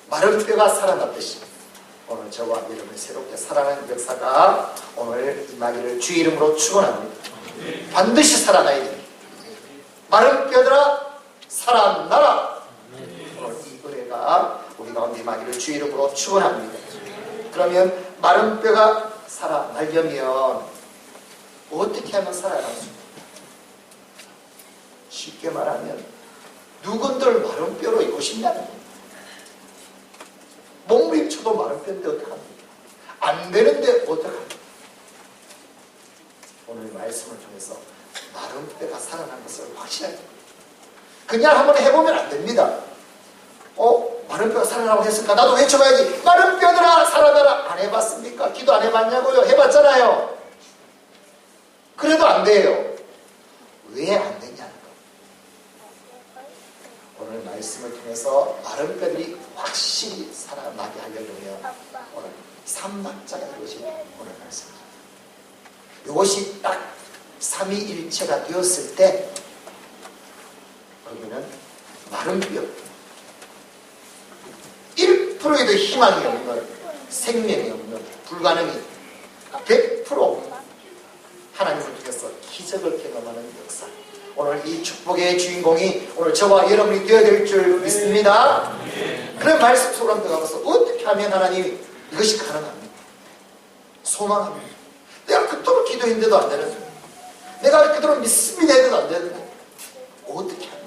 마른 뼈가 살아났듯이 오늘 저와 여러분이 새롭게 살아나는 역사가 오늘 임하기를 주의 이름으로 축원합니다. 반드시 살아나야 됩니다. 마른 뼈들아 살아나라. 오늘 이 은혜가 우리 가운데 임하기를 주의 이름으로 축원합니다. 그러면 마른 뼈가 살아나려면 어떻게 하면 살아날 수 있을까? 쉽게 말하면 누군들 마른 뼈로 있고 싶냐는 거예요. 몸부림쳐도 마른 뼈인데 어떡합니까? 안 되는데 어떡합니까? 오늘 말씀을 통해서 마른 뼈가 살아난 것을 확실하게 그냥 한번 해보면 안 됩니다. 마른 뼈가 살아나고 했을까? 나도 외쳐봐야지. 마른 뼈들아 살아나라. 안 해봤습니까? 기도 안 해봤냐고요? 해봤잖아요. 그래도 안 돼요. 왜 안 되냐는 거. 오늘 말씀을 통해서 마른 뼈들이 확실히 살아나게 하려면 오늘 삼박자가 이것이 오늘 말씀입니다. 이것이 딱 삼위일체가 되었을 때 그러면은 마른 뼈 1%에도 희망이 없는 생명이 없는 불가능이 100% 하나님을 통해서 기적을 경험하는 역사. 오늘 이 축복의 주인공이 오늘 저와 여러분이 되어야 될 줄 믿습니다. 그런 말씀 속으로 들어가서 어떻게 하면 하나님 이것이 가능합니까? 소망합니다. 내가 그토록 기도했는데도 안 되는데, 내가 그토록 믿습니다 해도 안 되는데 어떻게 합니까?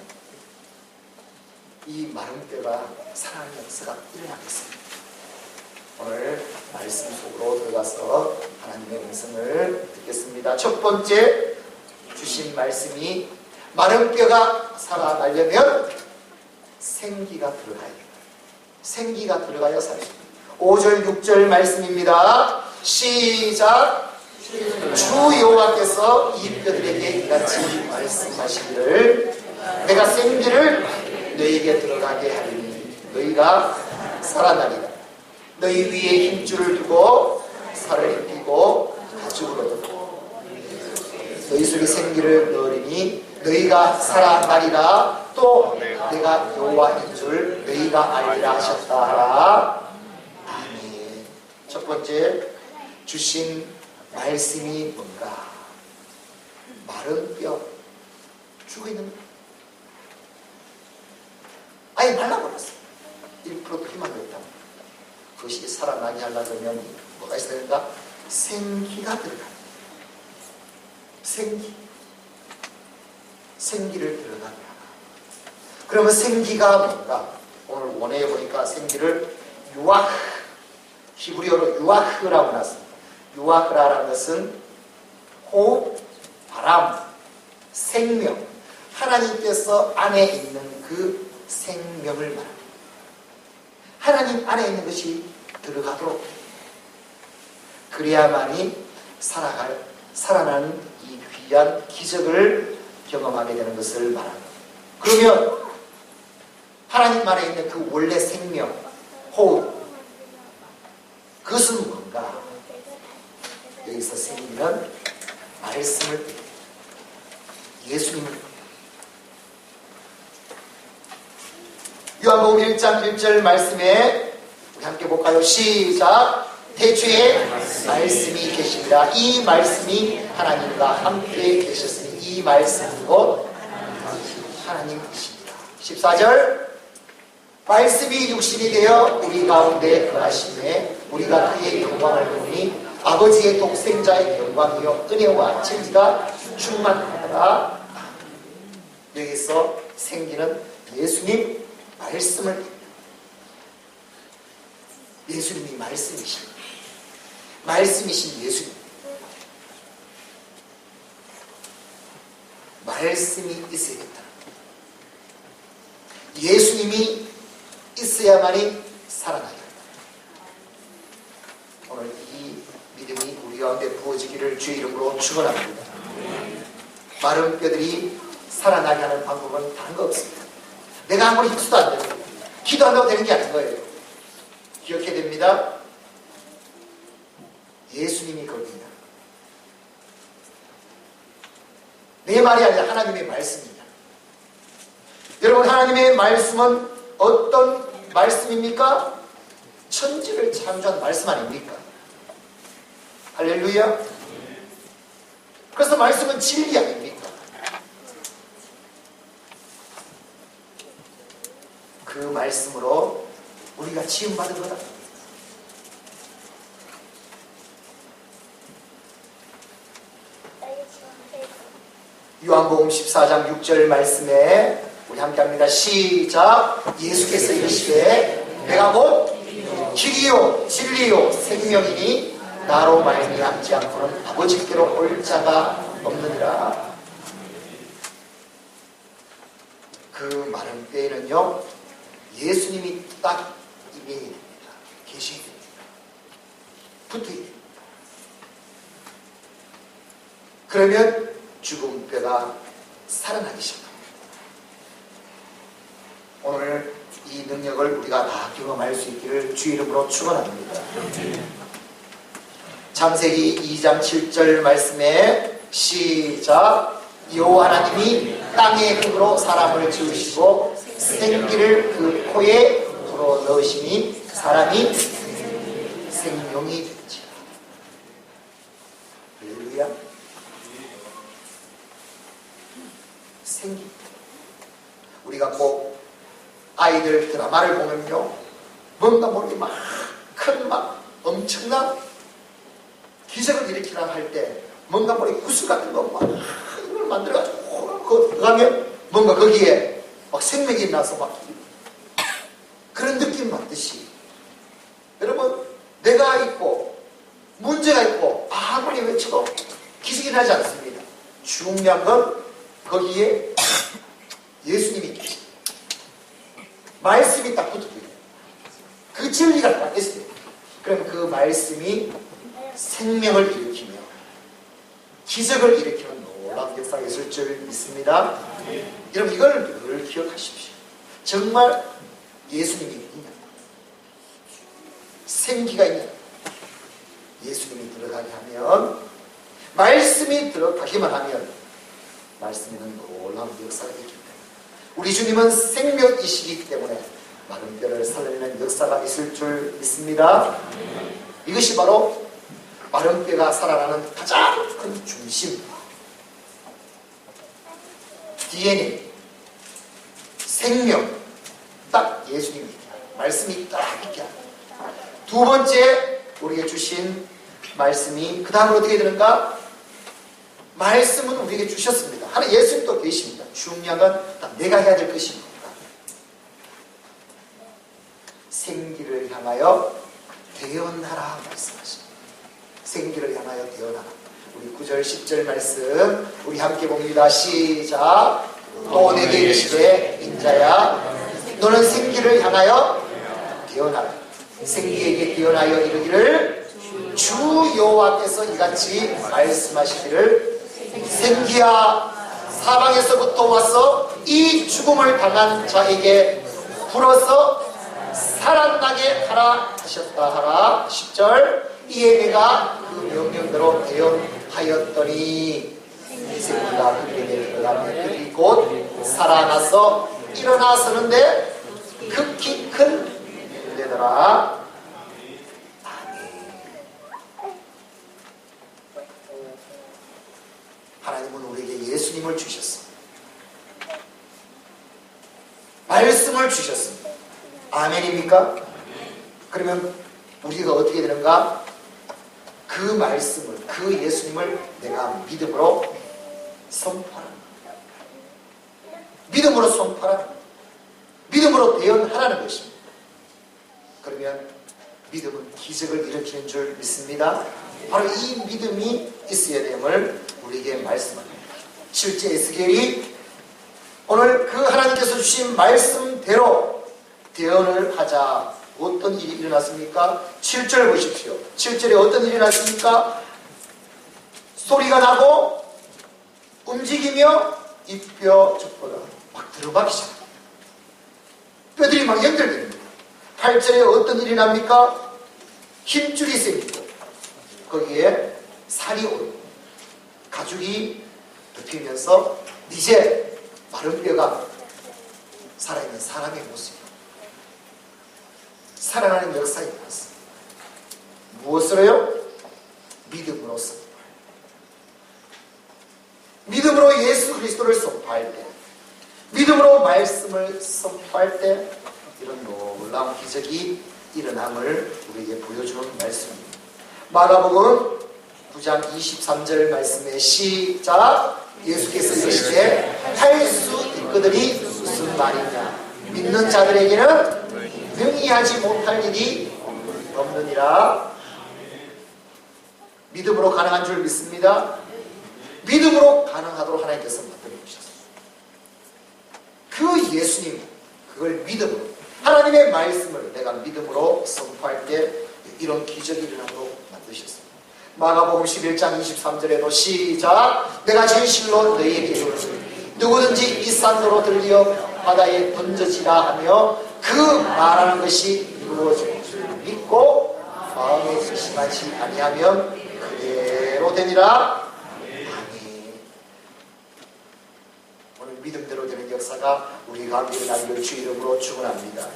이 마른 뼈가 살아나는 역사가 일어나겠습니다. 오늘 말씀 속으로 들어가서 하나님의 음성을 듣겠습니다. 첫 번째 주신 말씀이 마른 뼈가 살아나려면 생기가 들어가야 됩니다. 생기가 들어가야 살 수 있습니다. 5절 6절 말씀입니다. 시작. 주 여호와께서 이 뼈들에게 이같이 말씀하시기를 내가 생기를 너희에게 들어가게 하리니 너희가 살아나리라. 너희 위에 힘줄을 두고 살을 입히고 가죽을 얻고 너희 속에 생기를 넣으리니 너희가 살아나리라. 또 내가 여호와인 줄 너희가 알리라 하셨다 하라. 아멘. 첫 번째 주신 말씀이 뭔가? 마른 뼈, 죽어있는 뼈. 아예 말라버렸어요. 1%도 희망이 없다. 그것이 살아나게 하려면 뭐가 있어야 된다? 생기가 들어간다. 생기를 들어가게 하라. 그러면 생기가 뭔가? 오늘 원어에 보니까 생기를 유아흐, 히브리어로 유아흐라고 놨습니다. 유아흐라는 것은 호흡, 바람, 생명, 하나님께서 안에 있는 그 생명을 말합니다. 하나님 안에 있는 것이 들어가도록 그래야만이 살아나는 이 귀한 기적을 경험하게 되는 것을 말합니다. 그러면 하나님 안에 있는 그 원래 생명, 호흡, 그것은 뭔가? 여기서 생기는 말씀을, 예수님을. 요한복음 1장 1절 말씀에 우리 함께 볼까요? 시작. 태초에 말씀이 계십니다. 이 말씀이 하나님과 함께 계셨으니 이 말씀은 곧 하나님이십니다. 14절 말씀이 육신이 되어 우리 가운데 거하심에 우리가 그의 영광을 보니 아버지의 독생자의 영광이요 은혜와 진리가 충만하더라. 여기서 생기는 예수님 말씀을, 예수님이 말씀이십니다. 말씀이신 예수님, 말씀이 있어야겠다. 예수님이 있어야만이 살아나게 한다. 오늘 이 믿음이 우리 가운데 부어지기를 주의 이름으로 축원합니다. 마른 뼈들이 살아나게 하는 방법은 다른 거 없습니다. 내가 아무리 힘써도 안 됩니다. 기도한다고 되는 게 아닌 거예요. 기억해야 됩니다. 예수님이 거기다. 내 말이 아니라 하나님의 말씀입니다. 여러분, 하나님의 말씀은 어떤 말씀입니까? 천지를 창조한 말씀 아닙니까? 할렐루야. 그래서 말씀은 진리 아닙니까? 그 말씀으로 우리가 지음받은 거다. 요한복음 14장 6절 말씀에 우리 함께 합니다. 시작. 예수께서 이르시되 내가 곧 길이요 진리요 생명이니 나로 말미암지 않고는 아버지께로 올 자가 없느니라. 그 마른 뼈에는요 예수님이 딱 임해야 됩니다. 계셔야 됩니다. 붙어야 됩니다. 그러면 죽은 뼈가 살아나기 시작합니다. 오늘 이 능력을 우리가 다 경험할 수 있기를 주 이름으로 축원합니다. 창세기 2장 7절 말씀에 시작. 여호와 하나님이 땅의 흙으로 사람을 지으시고 생기를 그 코에 불어 넣으시니 사람이 생명이 되지라. 할렐루야. 생기. 우리가 꼭 아이들 드라마를 보면요 뭔가 모르게 막 큰 막 엄청난 기적을 일으키라 할 때 뭔가 모르게 구슬 같은 거 막 이걸 만들어가지고 그거 들어가면 뭔가 거기에 막 생명이 나서 막 그런 느낌 받듯이 여러분 내가 있고 문제가 있고 아무리 외쳐도 기적이 나지 않습니다. 중요한 건 거기에 예수님이 계십니다. 말씀이 딱 붙어있어요. 그 진리가 딱 있어요. 그럼 그 말씀이 생명을 일으키며 기적을 일으키는 놀라운 역사가 있을 줄 믿습니다. 여러분 이걸 늘 기억하십시오. 정말 예수님이 있냐? 생기가 있냐? 예수님이 들어가게 하면 말씀이 들어가기만 하면 말씀에는 놀라운 역사가 있기 때문에 우리 주님은 생명이시기 때문에 마른 뼈를 살려내는 역사가 있을 줄 믿습니다. 이것이 바로 마른 뼈가 살아나는 가장 큰 중심, DNA, 생명, 딱 예수님이 말씀이 딱 있게 합니다. 두 번째 우리에게 주신 말씀이 그 다음으로 어떻게 되는가? 말씀은 우리에게 주셨습니다. 하나 예수님도 계십니다. 중요한 건 내가 해야 될 것입니다. 생기를 향하여 대언하라 말씀하십니다. 생기를 향하여 대언하라. 우리 9절 10절 말씀 우리 함께 봅니다. 시작. 또 내게 이르시되 인자야 너는 생기를 향하여 대언하라. 생기에게 대언하여 이르기를 주 여호와께서 이같이 말씀하시기를 생기야 사방에서부터 와서 이 죽음을 당한 자에게 불어서 살아나게 하라 하셨다 하라. 10절 이에 내가 그 명령대로 대언하였더니 생기가 그들에게 들어가며 그들이 곧 살아나서 일어나 서는데 극히 큰 일되더라. 아멘. 말씀을 주셨습니다. 말씀을 주셨습니다. 아멘입니까? 그러면 우리가 어떻게 되는가? 그 말씀을, 그 예수님을 내가 믿음으로 선포하는 거예요. 믿음으로 선포하는 거예요. 믿음으로 대언하라는 것입니다. 그러면 믿음은 기적을 일으키는 줄 믿습니다. 바로 이 믿음이 있어야 됨을 우리에게 말씀합니다. 실제 에스겔이 오늘 그 하나님께서 주신 말씀대로 대언을 하자 어떤 일이 일어났습니까? 7절 보십시오. 7절에 어떤 일이 일어났습니까? 소리가 나고 움직이며 이뼈 젖보다 막 들어가기 시작합니다. 뼈들이 막 연결됩니다. 8절에 어떤 일이 납니까? 힘줄이 생기고 거기에 살이 오르고 가죽이 덮이면서 이제 마른 뼈가 살아있는 사람의 모습이에요. 살아나는 역사가 일어났습니다. 무엇으로요? 믿음으로써. 믿음으로 예수 그리스도를 선포할 때, 믿음으로 말씀을 선포할 때 이런 놀라운 기적이 일어남을 우리에게 보여주는 말씀입니다. 마가복음 9장 23절 말씀에 시작. 예수께서 이르시되 할 수 있거든이 무슨 말이냐. 믿는 자들에게는 능히하지 못할 일이 없느니라. 믿음으로 가능한 줄 믿습니다. 믿음으로 가능하도록 하나님께서 만들어 주셨습니다. 그 예수님, 그걸 믿음으로, 하나님의 말씀을 내가 믿음으로 선포할 때 이런 기적이 일어나도록 만드셨습니다. 마가복음 11장 23절에도 시작. 내가 진실로 너희에게 이르노니 누구든지 이 산으로 들려 바다에 던져지라 하며 그 말하는 것이 이루어질 줄 믿고 마음에 의심하지 아니하면 그대로 되니라. 아멘. 오늘 믿음대로 되는 역사가 우리 가운데 일어나기를 주 이름으로 축원합니다.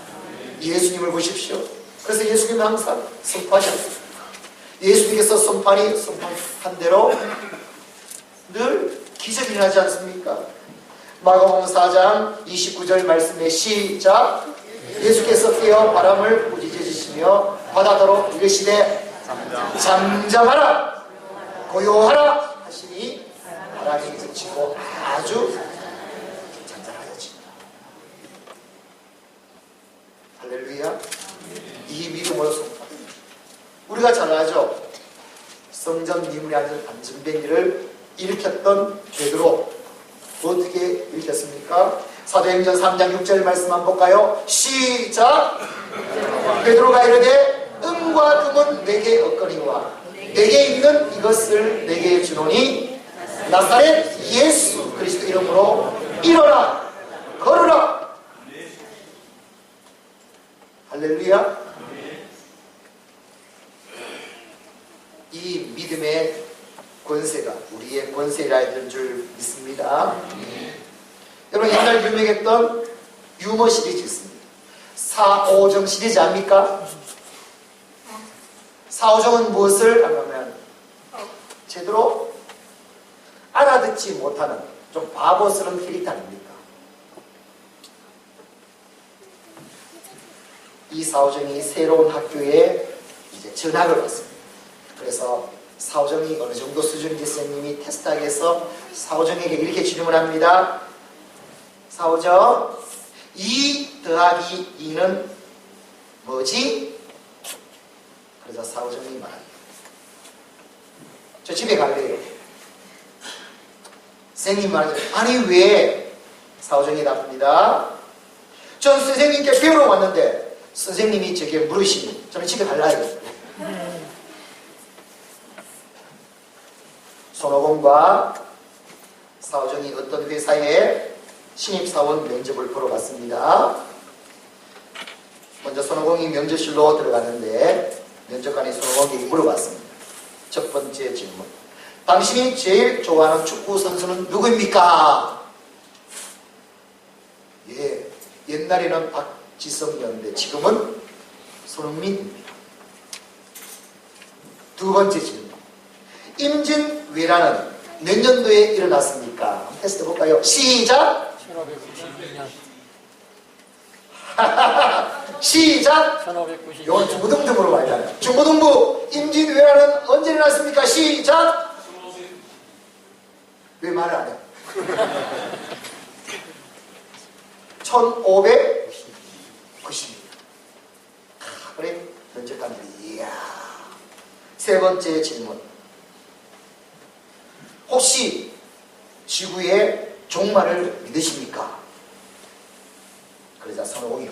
예수님을 보십시오. 그래서 예수님은 항상 선포하지 않습니다. 예수님께서 선포한 대로 늘 기적이 일어나지 않습니까? 마가복음 4장 29절 말씀에 시작. 예수께서 깨어 바람을 부지짖으시며 바다더러 이르시되 잠잠하라 고요하라 하시니 바람이 그치고 아주 잔잔하여집니다. 할렐루야. 이 믿음으로 선포합니다. 우리가 잘 알죠. 성전 미문에 앉은 안전뱅이를 일으켰던 베드로 어떻게 일으켰습니까? 사도행전 3장 6절 말씀 한번 볼까요? 시작. 베드로가 이르되 은과 금은 내게 없거니와 내게 있는 이것을 내게 주노니 나사렛 예수 그리스도 이름으로 일어나 걸으라. 할렐루야. 이 믿음의 권세가 우리의 권세라 했던 줄 믿습니다. 여러분 옛날 유명했던 유머 시리즈 있습니다. 사오정 시리즈 압니까? 사오정은 무엇을 하냐면 제대로 알아듣지 못하는 좀 바보스러운 캐릭터 아닙니까? 이 사오정이 새로운 학교에 이제 전학을 왔습니다. 그래서 사오정이 어느 정도 수준인지 선생님이 테스트하기 위해서 사오정에게 이렇게 질문합니다. 사오정, 2 더하기 2는 뭐지? 그래서 사오정이 말합니다. 저 집에 갈래요. 선생님 말하죠. 아니 왜? 사오정이 답합니다. 전 선생님께 배우러 왔는데 선생님이 저게 물으시니 저는 집에 갈라요. 손오공과 사오정이 어떤 회사에 신입사원 면접을 보러 갔습니다. 먼저 손오공이 면접실로 들어갔는데 면접관이 손오공에게 물어봤습니다. 첫 번째 질문. 당신이 제일 좋아하는 축구 선수는 누구입니까? 예, 옛날에는 박지성이었는데 지금은 손흥민입니다. 두 번째 질문. 임진왜란은 몇 년도에 일어났습니까? 테스트 해볼까요? 시작! 1592년. 시작! 1592년. 이건 중고등부로 말이잖아요. 중고등부 임진왜란은 언제 일어났습니까? 시작! 왜 말을 안 해요? 1590년. 그래, 면접관들이, 이야. 세 번째 질문. 혹시 지구의 종말을 믿으십니까? 그러자 선호공이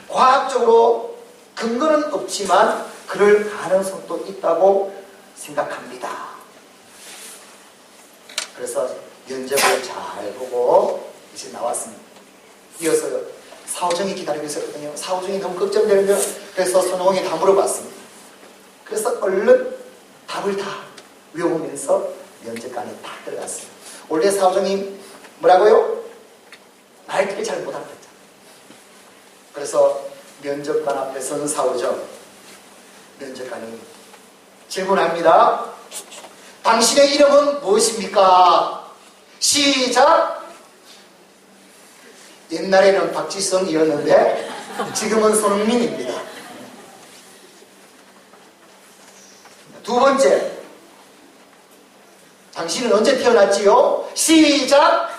과학적으로 근거는 없지만 그럴 가능성도 있다고 생각합니다. 그래서 면접을 잘 보고 이제 나왔습니다. 이어서 사오정이 기다리고 있었거든요. 사오정이 너무 걱정되는 거예요. 그래서 선호공이 다 물어봤습니다. 그래서 얼른 답을 다 외우면서 면접관에 딱 들어갔어요. 원래 사오정이 뭐라고요? 말귀를 잘 못한다. 그래서 면접관 앞에 선 사오정, 면접관이 질문합니다. 당신의 이름은 무엇입니까? 시작! 옛날에는 박지성이었는데 지금은 손흥민입니다. 두 번째, 당신은 언제 태어났지요? 시작!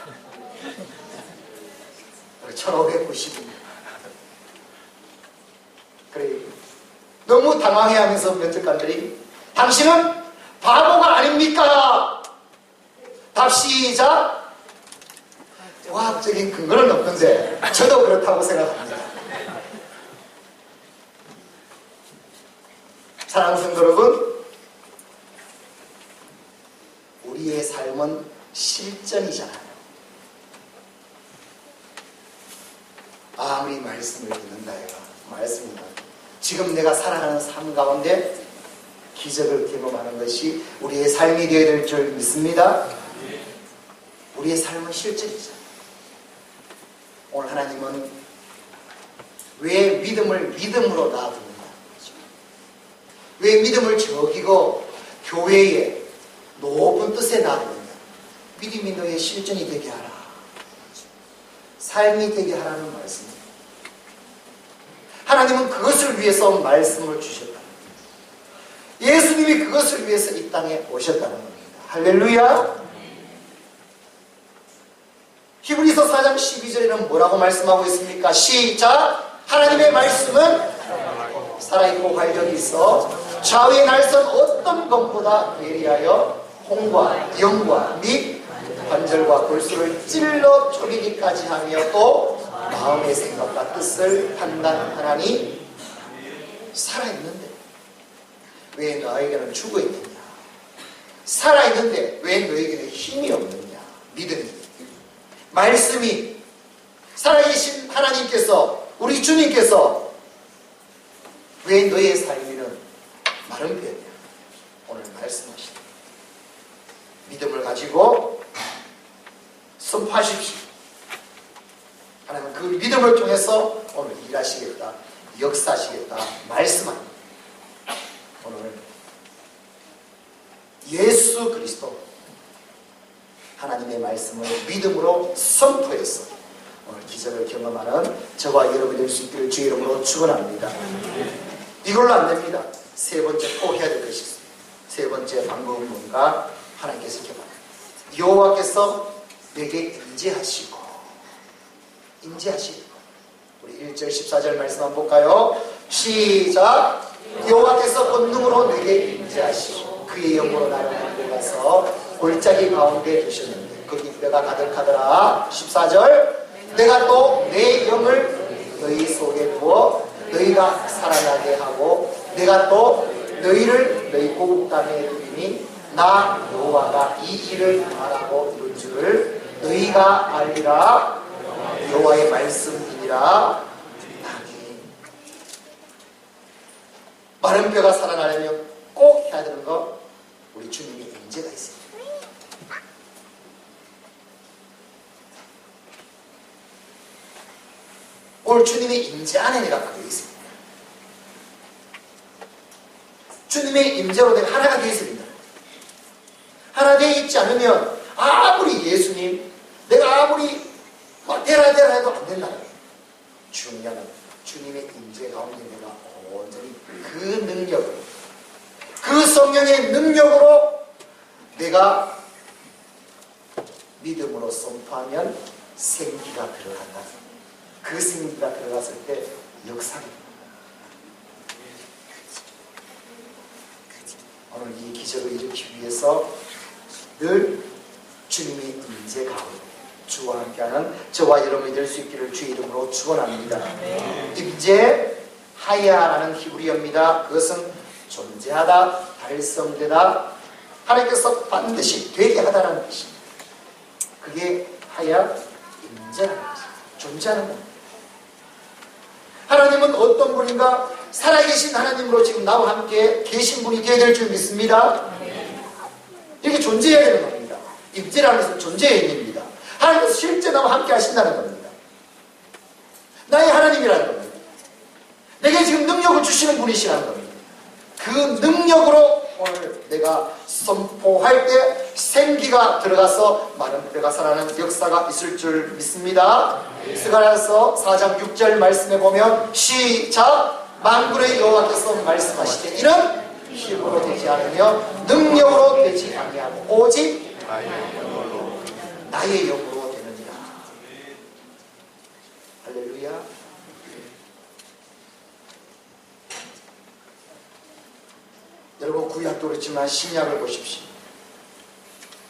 1590년. 그래, 너무 당황해하면서 면접관들이 당신은 바보가 아닙니까? 답 시작! 과학적인 근거는 없는데 저도 그렇다고 생각합니다. 사랑하는 성도 여러분, 우리의 삶은 실전이잖아요. 아무리 말씀을 듣는다 해가 말씀입니다. 지금 내가 살아가는 삶 가운데 기적을 경험하는 것이 우리의 삶이 되어야 될 줄 믿습니다. 우리의 삶은 실전이잖아요. 오늘 하나님은 왜 믿음을 믿음으로 놔두느냐, 왜 믿음을 저기고 교회에 높은 뜻에 놔두느냐. 믿음이 너의 실전이 되게 하라, 삶이 되게 하라는 말씀입니다. 하나님은 그것을 위해서 말씀을 주셨다. 예수님이 그것을 위해서 이 땅에 오셨다는 겁니다. 할렐루야. 히브리서 4장 12절에는 뭐라고 말씀하고 있습니까? 시작! 하나님의 말씀은 살아있고 활력이 있어 좌우의 날선 어떤 것보다 예리하여 홍과 영과 및 관절과 골수를 찔러 쪼개기까지 하며 또 마음의 생각과 뜻을 판단하나니 살아있는데 왜 너에게는 죽어있느냐? 살아있는데 왜 너에게는 힘이 없느냐? 믿음이, 말씀이, 살아계신 하나님께서, 우리 주님께서 왜 너의 삶에는 마른 뼈냐? 오늘 말씀하십니다. 믿음을 가지고 선포하십시오. 하나님은 그 믿음을 통해서 오늘 일하시겠다, 역사하시겠다 말씀합니다. 오늘 예수 그리스도 하나님의 말씀을 믿음으로 선포해서 오늘 기적을 경험하는 저와 여러분이 될 수 있기를 주의 이름으로 축원합니다. 이걸로 안 됩니다. 세 번째 꼭 해야 될 것이 있습니다. 세 번째 방법은 뭔가? 하나님께서 이렇게 말합니다. 여호와께서 내게 임재하시고 우리 1절 14절 말씀 한번 볼까요? 시작! 여호와께서 권능으로 내게 임재하시고 그의 영으로 나를 데리고 가서 골짜기 가운데 두셨는데 거기 뼈가 가득하더라. 14절 내가 또 내 영을 너희 속에 부어 너희가 살아나게 하고 내가 또 너희를 너희 고국 땅에 두리니 나 여호와가 이 일을 말하고 이룰 줄을 너희가 알리라. 여호와의 말씀이니라. 마른 뼈가 살아나려면 꼭 해야 되는 거, 우리 주님의 임재가 있습니다. 오늘 주님의 임재 안에 내가 그게 있습니다. 주님의 임재로 내가 하나가 되어 있습니다. 하나 되어 있지 않으면 아무리 예수님, 내가 아무리 막 대라 해도 안 된다. 중요한 건 주님의 임재 가운데 내가 온전히 그 능력으로, 그 성령의 능력으로 내가 믿음으로 선포하면 생기가 들어간다. 그 생기가 들어갔을 때 역사가 오늘 이 기적을 일으키기 위해서 늘 주님의 임재 가운데 주와 함께하는 저와 여러분이 될 수 있기를 주의 이름으로 축원합니다. 임재 하야라는 히브리어입니다. 그것은 존재하다, 달성되다, 하나님께서 반드시 되게 하다라는 뜻입니다. 그게 하야 임재라는 것입니다. 존재하는 겁니다. 하나님은 어떤 분인가? 살아계신 하나님으로 지금 나와 함께 계신 분이 되어야 될 줄 믿습니다. 이렇게 존재해야 되는 겁니다. 임재라는 것은 존재의 의미입니다. 하나님께서 실제 나와 함께 하신다는 겁니다. 나의 하나님이라는 겁니다. 내게 지금 능력을 주시는 분이시라는 겁니다. 그 능력으로 오늘 내가 선포할 때 생기가 들어가서 많은 뼈가 살아나는 역사가 있을 줄 믿습니다. 스가랴서 4장 6절 말씀에 보면 시작! 만군의 여호와께서 말씀하시되 이는 힘으로 되지 않으며 능력으로 되지 아니하고 오직 나의 영으로 되느니라. 할렐루야. 여러분 구약도 그렇지만 신약을 보십시오.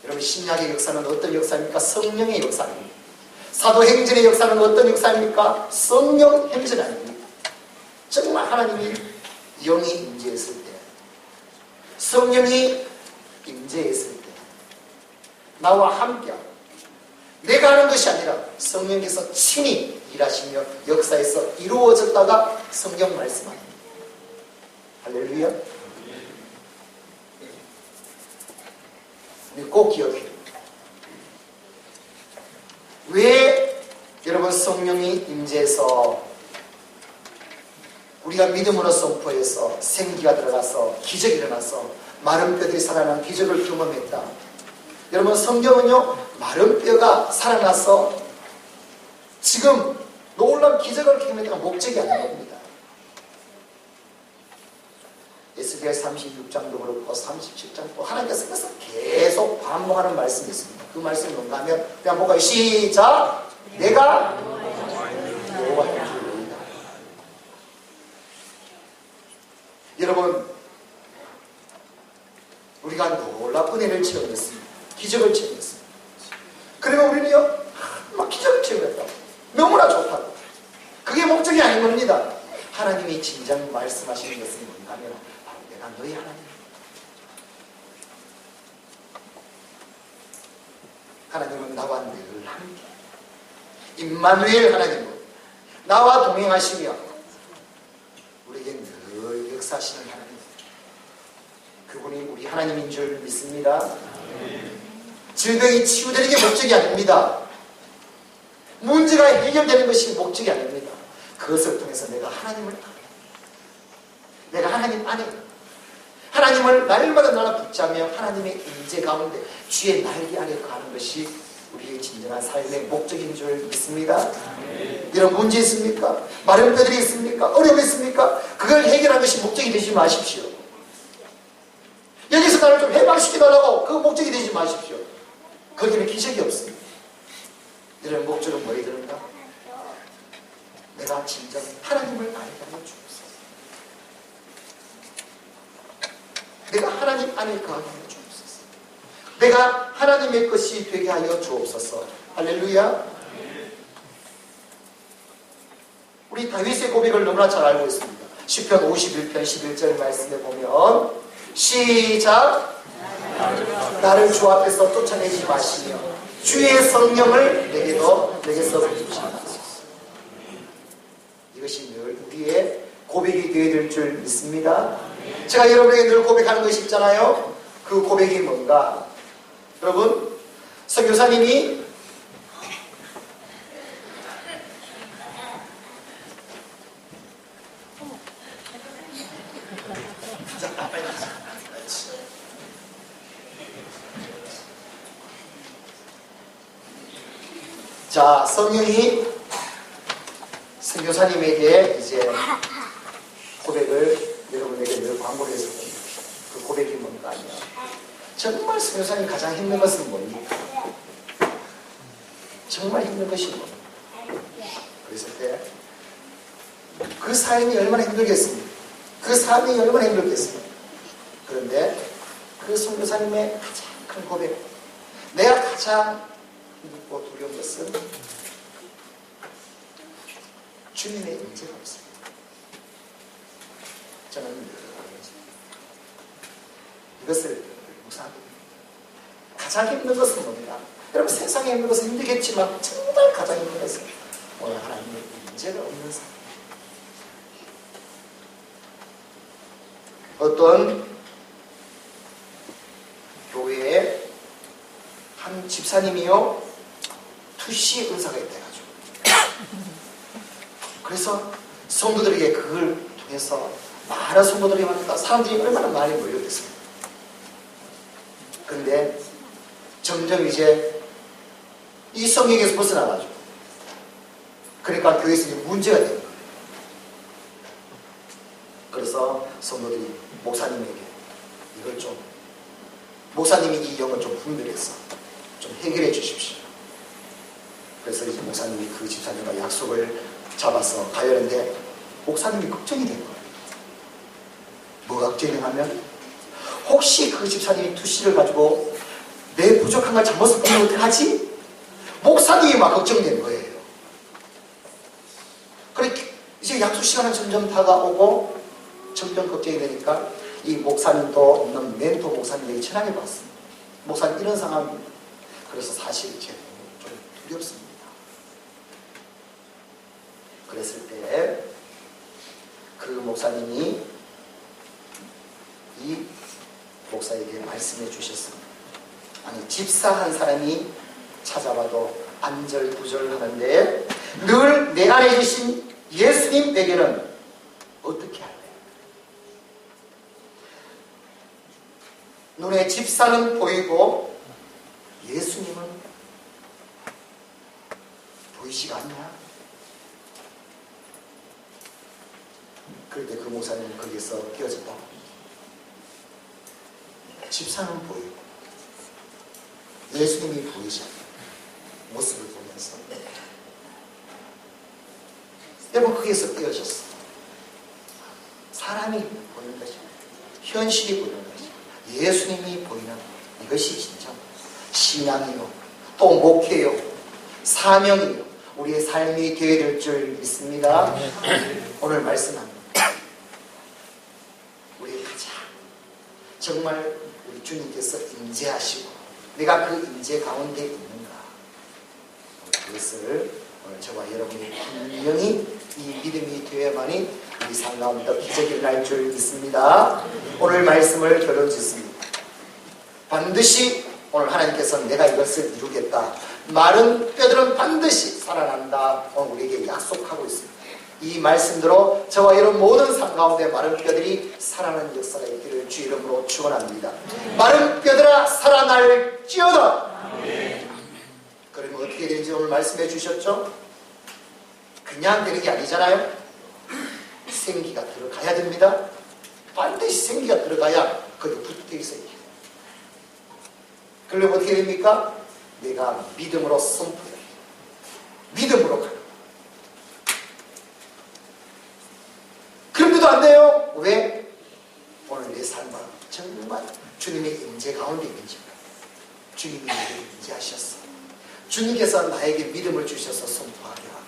여러분 신약의 역사는 어떤 역사입니까? 성령의 역사입니다. 사도행전의 역사는 어떤 역사입니까? 성령 행전 아닙니까? 정말 하나님이 영이 임재했을 때, 성령이 임재했을 때 나와 함께하고 내가 하는 것이 아니라 성령께서 친히 일하시며 역사에서 이루어졌다가 성경 말씀합니다. 할렐루야. 꼭 기억해요. 왜 여러분 성령이 임재해서 우리가 믿음으로 선포해서 생기가 들어가서 기적이 일어나서 마른 뼈들이 살아난 기적을 경험했다. 여러분 성경은요 마른 뼈가 살아나서 지금 놀라운 기적을 경험했다가 목적이 아닌 겁니다. 에스겔 36장도 그렇고 37장도 하나님께서 계속 반복하는 말씀이 있습니다. 그 말씀이 뭔가 하면 그냥 볼까요? 시작! 내가 여호와의 주이다. 여러분 우리가 놀라운 은혜를 체험했습니다. 기적을 체험했습니다. 그리고 우리는요 막 기적을 체험했다고 너무나 좋다고. 그게 목적이 아닌 겁니다. 하나님이 진정 말씀하시는 것은 뭔가 하면 내가 너희 하나님. 하나님은 나와 늘 함께 임마누엘 하나님은 나와 동행하시며 우리에게 늘 역사하시는 하나님. 그분이 우리 하나님인 줄 믿습니다. 질병이 치유되는 게 목적이 아닙니다. 문제가 해결되는 것이 목적이 아닙니다. 그것을 통해서 내가 하나님을 내가 하나님 안에 하나님을 날마다 날아 붙잡며 하나님의 임재 가운데 주의 날개 안에 가는 것이 우리의 진정한 삶의 목적인 줄 믿습니다. 이런 문제 있습니까? 마른 뼈들이 있습니까? 어려움이 있습니까? 그걸 해결하는 것이 목적이 되지 마십시오. 여기서 나를 좀 해방시켜달라고 그 목적이 되지 마십시오. 거기는 기적이 없습니다. 이런 목적은 뭐에 드는가? 내가 진정 하나님을 알게 하여 주옵소서. 내가 하나님 안에 거하게 하여 주옵소서. 내가 하나님의 것이 되게 하여 주옵소서. 할렐루야. 우리 다윗의 고백을 너무나 잘 알고 있습니다. 시편 51편 11절 말씀에 보면 시작! 나를 주 앞에서 쫓아내지 마시며 주의 성령을 내게서 주시옵소서. 이것이 늘 우리의 고백이 되어야 될 줄 믿습니다. 제가 여러분에게 늘 고백하는 것이 있잖아요. 그 고백이 뭔가? 여러분, 선교사님이 자, 성령이 선교사님에게 이제 고백을 여러분에게 늘 광고를 했습니다. 그 고백이 뭔가 하면 정말 선교사님 가장 힘든 것은 뭡니까? 정말 힘든 것이 뭡니까? 그랬을 때 그 삶이 얼마나 힘들겠습니까? 그 삶이 얼마나 힘들겠습니까? 그런데 그 선교사님의 가장 큰 고백, 내가 가장 무섭고 두려운 것은 주님의 임재가 없습니다. 저는 이것을 묵상합니다. 가장 힘든 것은 뭡니까? 여러분 세상에 힘든 것은 힘들겠지만 정말 가장 힘든 것은 오늘 하나님의 임재가 없는 삶. 어떤 교회에 한 집사님이요 투시 은사가 있대가지고 그래서 성도들에게 그걸 통해서 많은 성도들이 왔다. 사람들이 얼마나 많이 몰려들었습니다. 그런데 점점 이제 이 성경에서 벗어나가지고 그러니까 교회에서 이제 문제가 되는 거예요. 그래서 성도들이 목사님에게 이걸 좀 목사님이 이 영을 좀 분별해서 좀 해결해 주십시오. 그래서 이제 목사님이 그 집사님과 약속을 잡아서 가려는데 목사님이 걱정이 된 거예요. 뭐가 걱정이냐면 혹시 그 집사님이 투시를 가지고 내 부족한 걸 잘못 쓰면 어떡하지? 목사님이 막 걱정된 거예요. 그렇게 이제 약속 시간은 점점 다가오고 점점 걱정이 되니까 이 목사님도 없는 멘토 목사님에게 전화해 봤습니다. 목사님 이런 상황입니다. 그래서 사실 제가 좀 두렵습니다. 그랬을 때 그 목사님이 이 목사에게 말씀해 주셨습니다. 아니 집사 한 사람이 찾아와도 안절부절하는데 늘 내 안에 계신 예수님에게는 어떻게 할래? 눈에 집사는 보이고 예수님은 보이지가 않냐? 그런데 그 목사님은 거기서 깨어졌다고 합니다. 집사는 보이고 예수님이 보이지 않는 모습을 보면서 여러분 거기에서 깨어졌어. 사람이 보이는 것이 현실이 보이는 것이 예수님이 보이는 이것이 진짜 신앙이요 또 목회요 사명이요 우리의 삶이 되어야 될 줄 믿습니다. 오늘 말씀합니다. 우리 가장 정말 우리 주님께서 임재하시고 내가 그 임재 가운데 있는가 그것을 오늘 저와 여러분이 분명히 이 믿음이 되어야만이 우리 삶 가운데 기적이 일어날 줄 믿습니다. 오늘 말씀을 결론 짓습니다. 반드시 오늘 하나님께서 내가 이것을 이루겠다. 마른 뼈들은 반드시 살아난다. 오늘 우리에게 약속하고 있습니다. 이 말씀대로 저와 여러분 모든 삶 가운데 마른 뼈들이 살아나는 역사가 있기를 주 이름으로 축원합니다. 마른 뼈들아 살아날지어다. 그러면 어떻게 되는지 오늘 말씀해 주셨죠? 그냥 되는 게 아니잖아요. 생기가 들어가야 됩니다. 반드시 생기가 들어가야 거기 붙어 있어요. 그러면 어떻게 됩니까? 내가 믿음으로 선포해. 믿음으로 가. 그런데도 안 돼요. 왜? 오늘 내 삶은 정말 주님의 임재 가운데 있는지 주님이 나에게 임재하셨어. 주님께서 나에게 믿음을 주셔서 선포하게 하고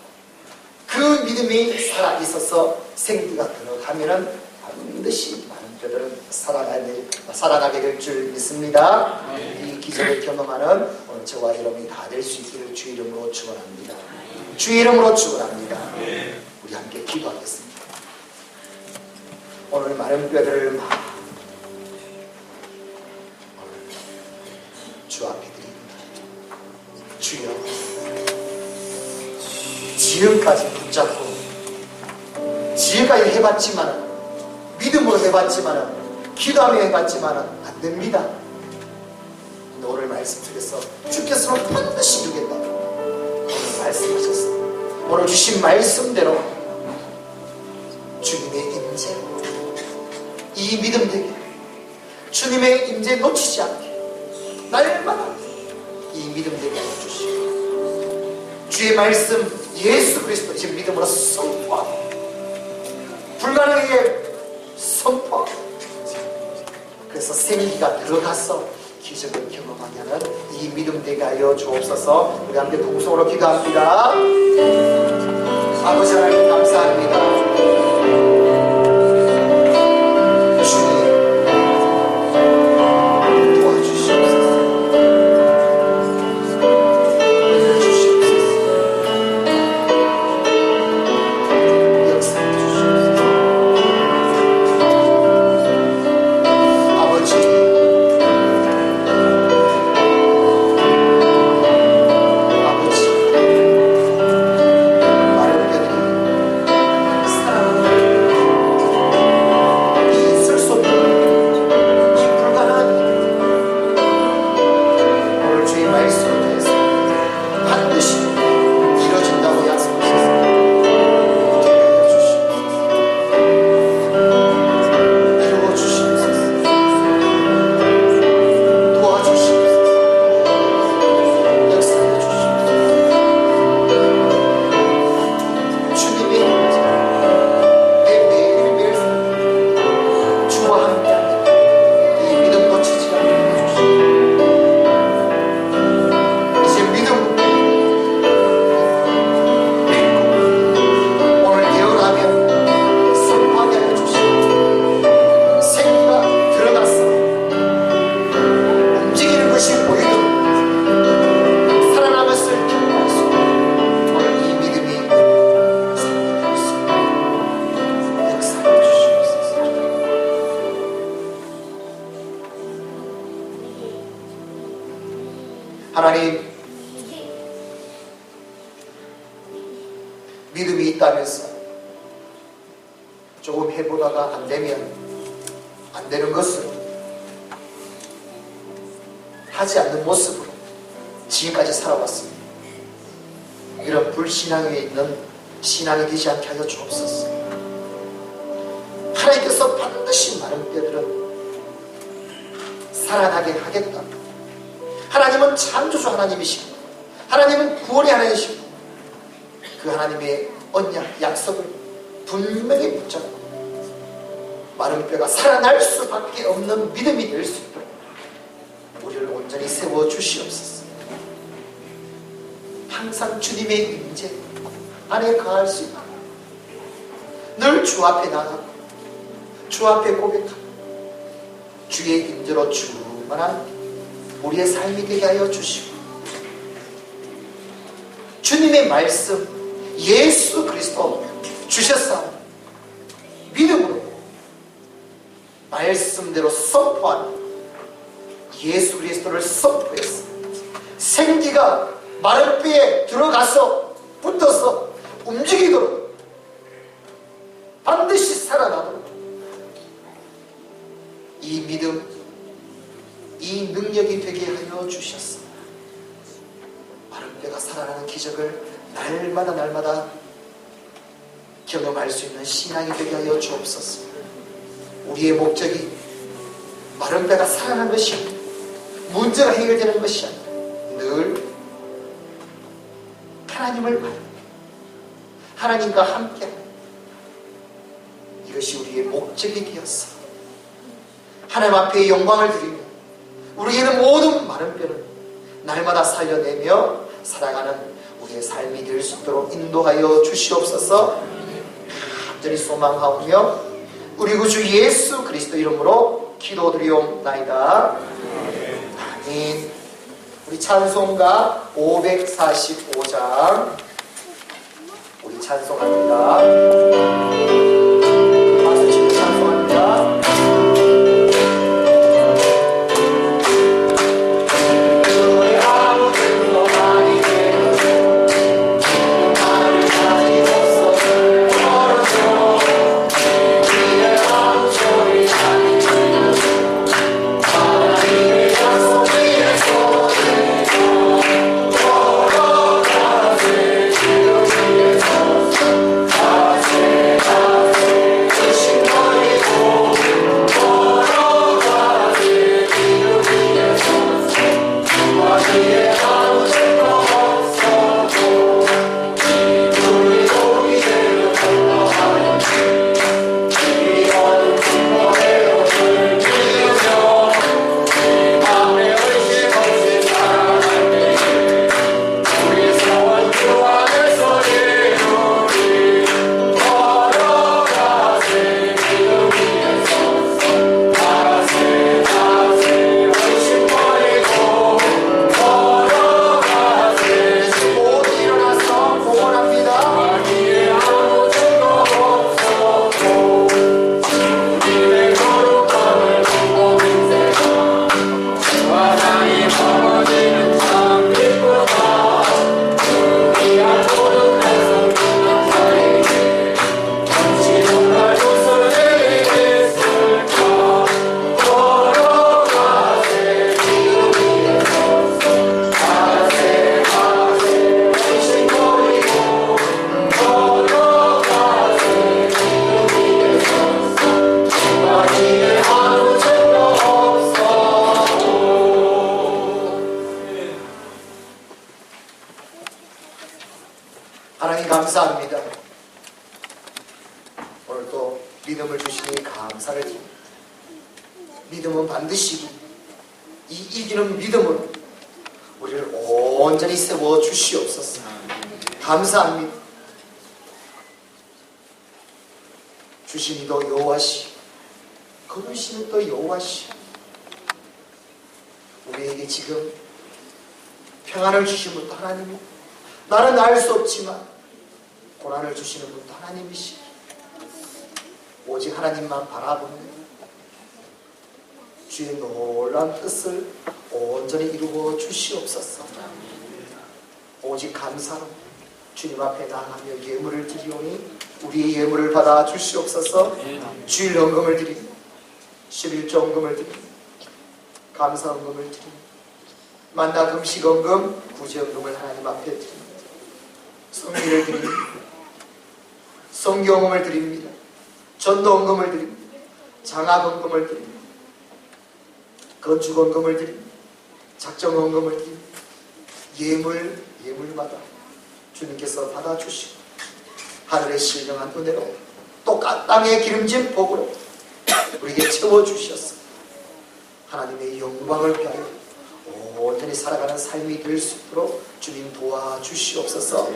그 믿음이 살아있어서 생기가 들어가면은 반드시 많은 뼈들은 살아나게 될 줄 믿습니다. 이 기적을 경험하는 오늘 저와 여러분이 다 될 수 있기를 주 이름으로 축원합니다. 주 이름으로 축원합니다. 우리 함께 기도하겠습니다. 오늘 마른 뼈들을 주 앞에 드립니다. 주여 지금까지 붙잡고 지금까지 해봤지만 믿음으로 해봤지만 기도하며 해봤지만 안 됩니다. 근데 오늘 말씀 속에서 주께서는 반드시 이루겠다. 말씀하셨습니다. 오늘 주신 말씀대로 주님의 임재, 이 믿음 되게 주님의 임재 놓치지 않게 날마다 이 믿음 되게 하여 주시고 주의 말씀 예수 그리스도 지금 믿음으로 선포하고 불가능하게 선포하고 그래서 생기가 들어가서 기적을 경험하게 하는 이 믿음 되게 하여 주옵소서. 우리 함께 동성으로 기도합니다. 아버지 하나님 감사합니다. 하나님, 믿음이 있다면서 조금 해보다가 안 되면 안 되는 것을 하지 않는 모습으로 지금까지 살아왔습니다. 이런 불신앙 위에 있는 신앙이 되지 않게 하여 주옵소서. 하나님께서 반드시 많은 뼈들은 살아나게 하겠다. 하나님은 창조주 하나님이시고 하나님은 구원의 하나님이시고 그 하나님의 언약 약속을 분명히 붙잡고 마른 뼈가 살아날 수밖에 없는 믿음이 될 수 있도록 우리를 온전히 세워 주시옵소서. 항상 주님의 임재 안에 거할 수 있도록 늘 주 앞에 나가고 주 앞에 고백하고 주의 임재로 충만한 우리의 삶이 되게 하여 주시고 주님의 말씀 예수 그리스도 주셨사오니 믿음으로 말씀대로 선포하는 예수 그리스도를 선포해서 생기가 마른 뼈에 들어가서 붙어서 움직이도록 반드시 살아나도록 이 믿음 이 능력이 되게 하여 주셨습니다. 마른 뼈가 살아나는 기적을 날마다 경험할 수 있는 신앙이 되게 하여 주옵소서. 우리의 목적이 마른 뼈가 살아나는 것이 아니라 문제가 해결되는 것이 아니라 늘 하나님을 바라보고 하나님과 함께하는 이것이 우리의 목적이 되었어. 하나님 앞에 영광을 드리며 우리에게는 모든 마른 뼈를 날마다 살려내며 살아가는 우리의 삶이 될 수 있도록 인도하여 주시옵소서. 간절히 소망하오며 우리 구주 예수 그리스도 이름으로 기도드리옵나이다. 아멘. 우리 찬송가 545장 우리 찬송합니다. 박수 치고 찬송합니다. Yeah. 감사합니다. 오늘 또 믿음을 주시니 감사를 드립니다. 믿음은 반드시 이 이기는 믿음으로 우리를 온전히 세워 주시옵소서. 감사합니다. 주신 이도 여호와시, 거두신 이도 여호와시. 우리에게 지금 평안을 주신 분도 하나님이고, 나는 알 수 없지만 고난을 주시는 분도 하나님이시. 오직 하나님만 바라보는 주의 놀라운 뜻을 온전히 이루어 주시옵소서. 오직 감사로 주님 앞에 나아가며 예물을 드리오니 우리의 예물을 받아 주시옵소서. 주일 헌금을 드립니다. 11조 헌금을 드립니다. 감사 헌금을 드립니다. 만나 금식 헌금, 구제 헌금을 하나님 앞에 드립니다. 성리를 드립니다. 성경 헌금을 드립니다. 전도 헌금을 드립니다. 장학 헌금을 드립니다. 건축 헌금을 드립니다. 작정 헌금을 드립니다. 예물마다 주님께서 받아주시고 하늘의 신령한 은혜로 또 땅의 기름진 복으로 우리에게 채워주셨어. 하나님의 영광을 위하여 온전히 살아가는 삶이 될 수 있도록 주님 도와주시옵소서.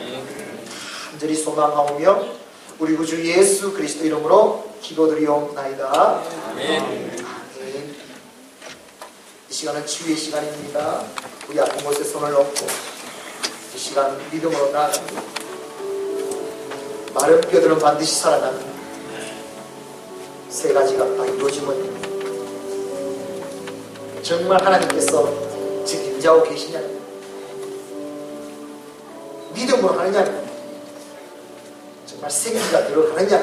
간절히 소망하오며 우리 구주 예수 그리스도 이름으로 기도드리옵나이다. 아멘. 이 시간은 치유의 시간입니다. 우리 아픈 곳에 손을 얹고 이 시간 믿음으로 나아갑니다. 마른 뼈들은 반드시 살아납니다. 세 가지가 다 이루어지면 정말 하나님께서 책임자고 계시냐, 믿음으로 하느냐, 정말 생기가 들어가느냐,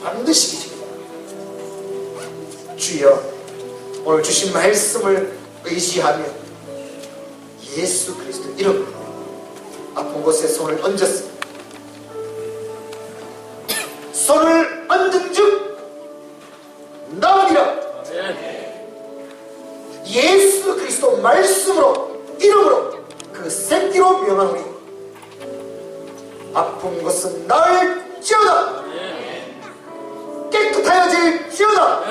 반드시 계십니다. 주여, 오늘 주신 말씀을 의지하며 예수 그리스도 이름으로 아픈 곳에 손을 얹었습니다. 손을 얹은 즉 나으리라. 예수 그리스도 말씀으로 이름으로 그 생기로 명하노니 아픈 것은 나을지어다. 깨끗하여질지어다.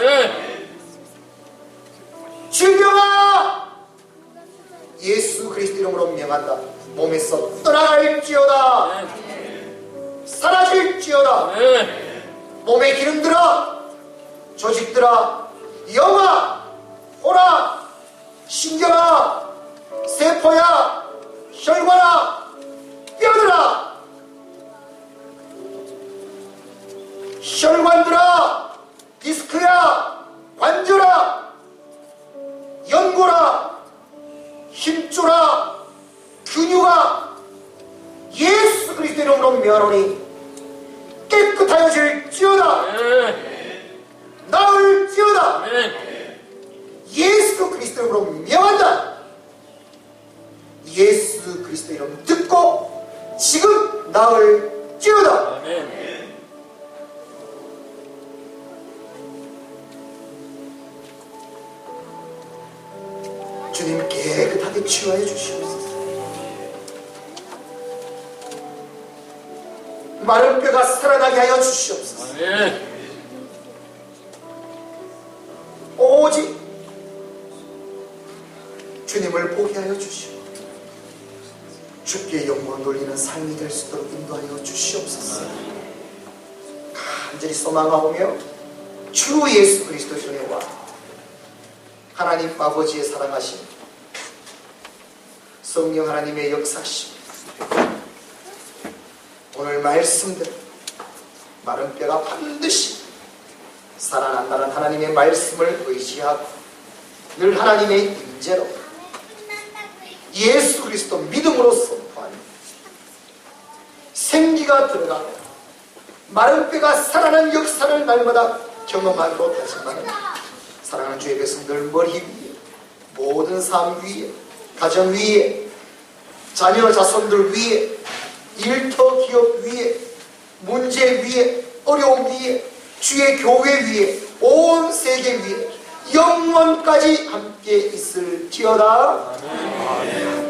질병아, 예수 그리스도 이름으로 명한다. 몸에서 떠나갈지어다. 사라질지어다. 몸에 기름들아, 조직들아, 영아, 호라, 신경아, 세포야, 혈관아, 뼈들아, 혈관들아, 디스크야, 관절아, 연골아, 힘줄아, 근육아, 예수 그리스도 이름으로 명하노니 깨끗하여질지어다. 나을지어다. 예수 그리스도 이름으로 명한다. 예수 그리스도 이름 듣고 지금 나을지어다. 주님 깨끗하게 치유하여 주시옵소서. 마른 뼈가 살아나게 하여 주시옵소서. 오직 주님을 보게 하여 주시고 주께 영광 돌리는 삶이 될 수 있도록 인도하여 주시옵소서. 간절히 소망하오며 주 예수 그리스도의 은혜와 하나님 아버지의 사랑하심, 성령 하나님의 역사심, 오늘 말씀대로 마른 뼈가 반드시 살아난다는 하나님의 말씀을 의지하고 늘 하나님의 임재로 예수 그리스도 믿음으로 선포하며 생기가 들어가고 마른 뼈가 살아나는 역사를 날마다 경험하기로 다짐하는 사랑하는 주의 백성들 머리 위에, 모든 삶 위에, 가정 위에, 자녀 자손들 위에, 일터 기업 위에, 문제 위에, 어려움 위에, 주의 교회 위에, 온 세계 위에 영원까지 함께 있을지어다. 아멘.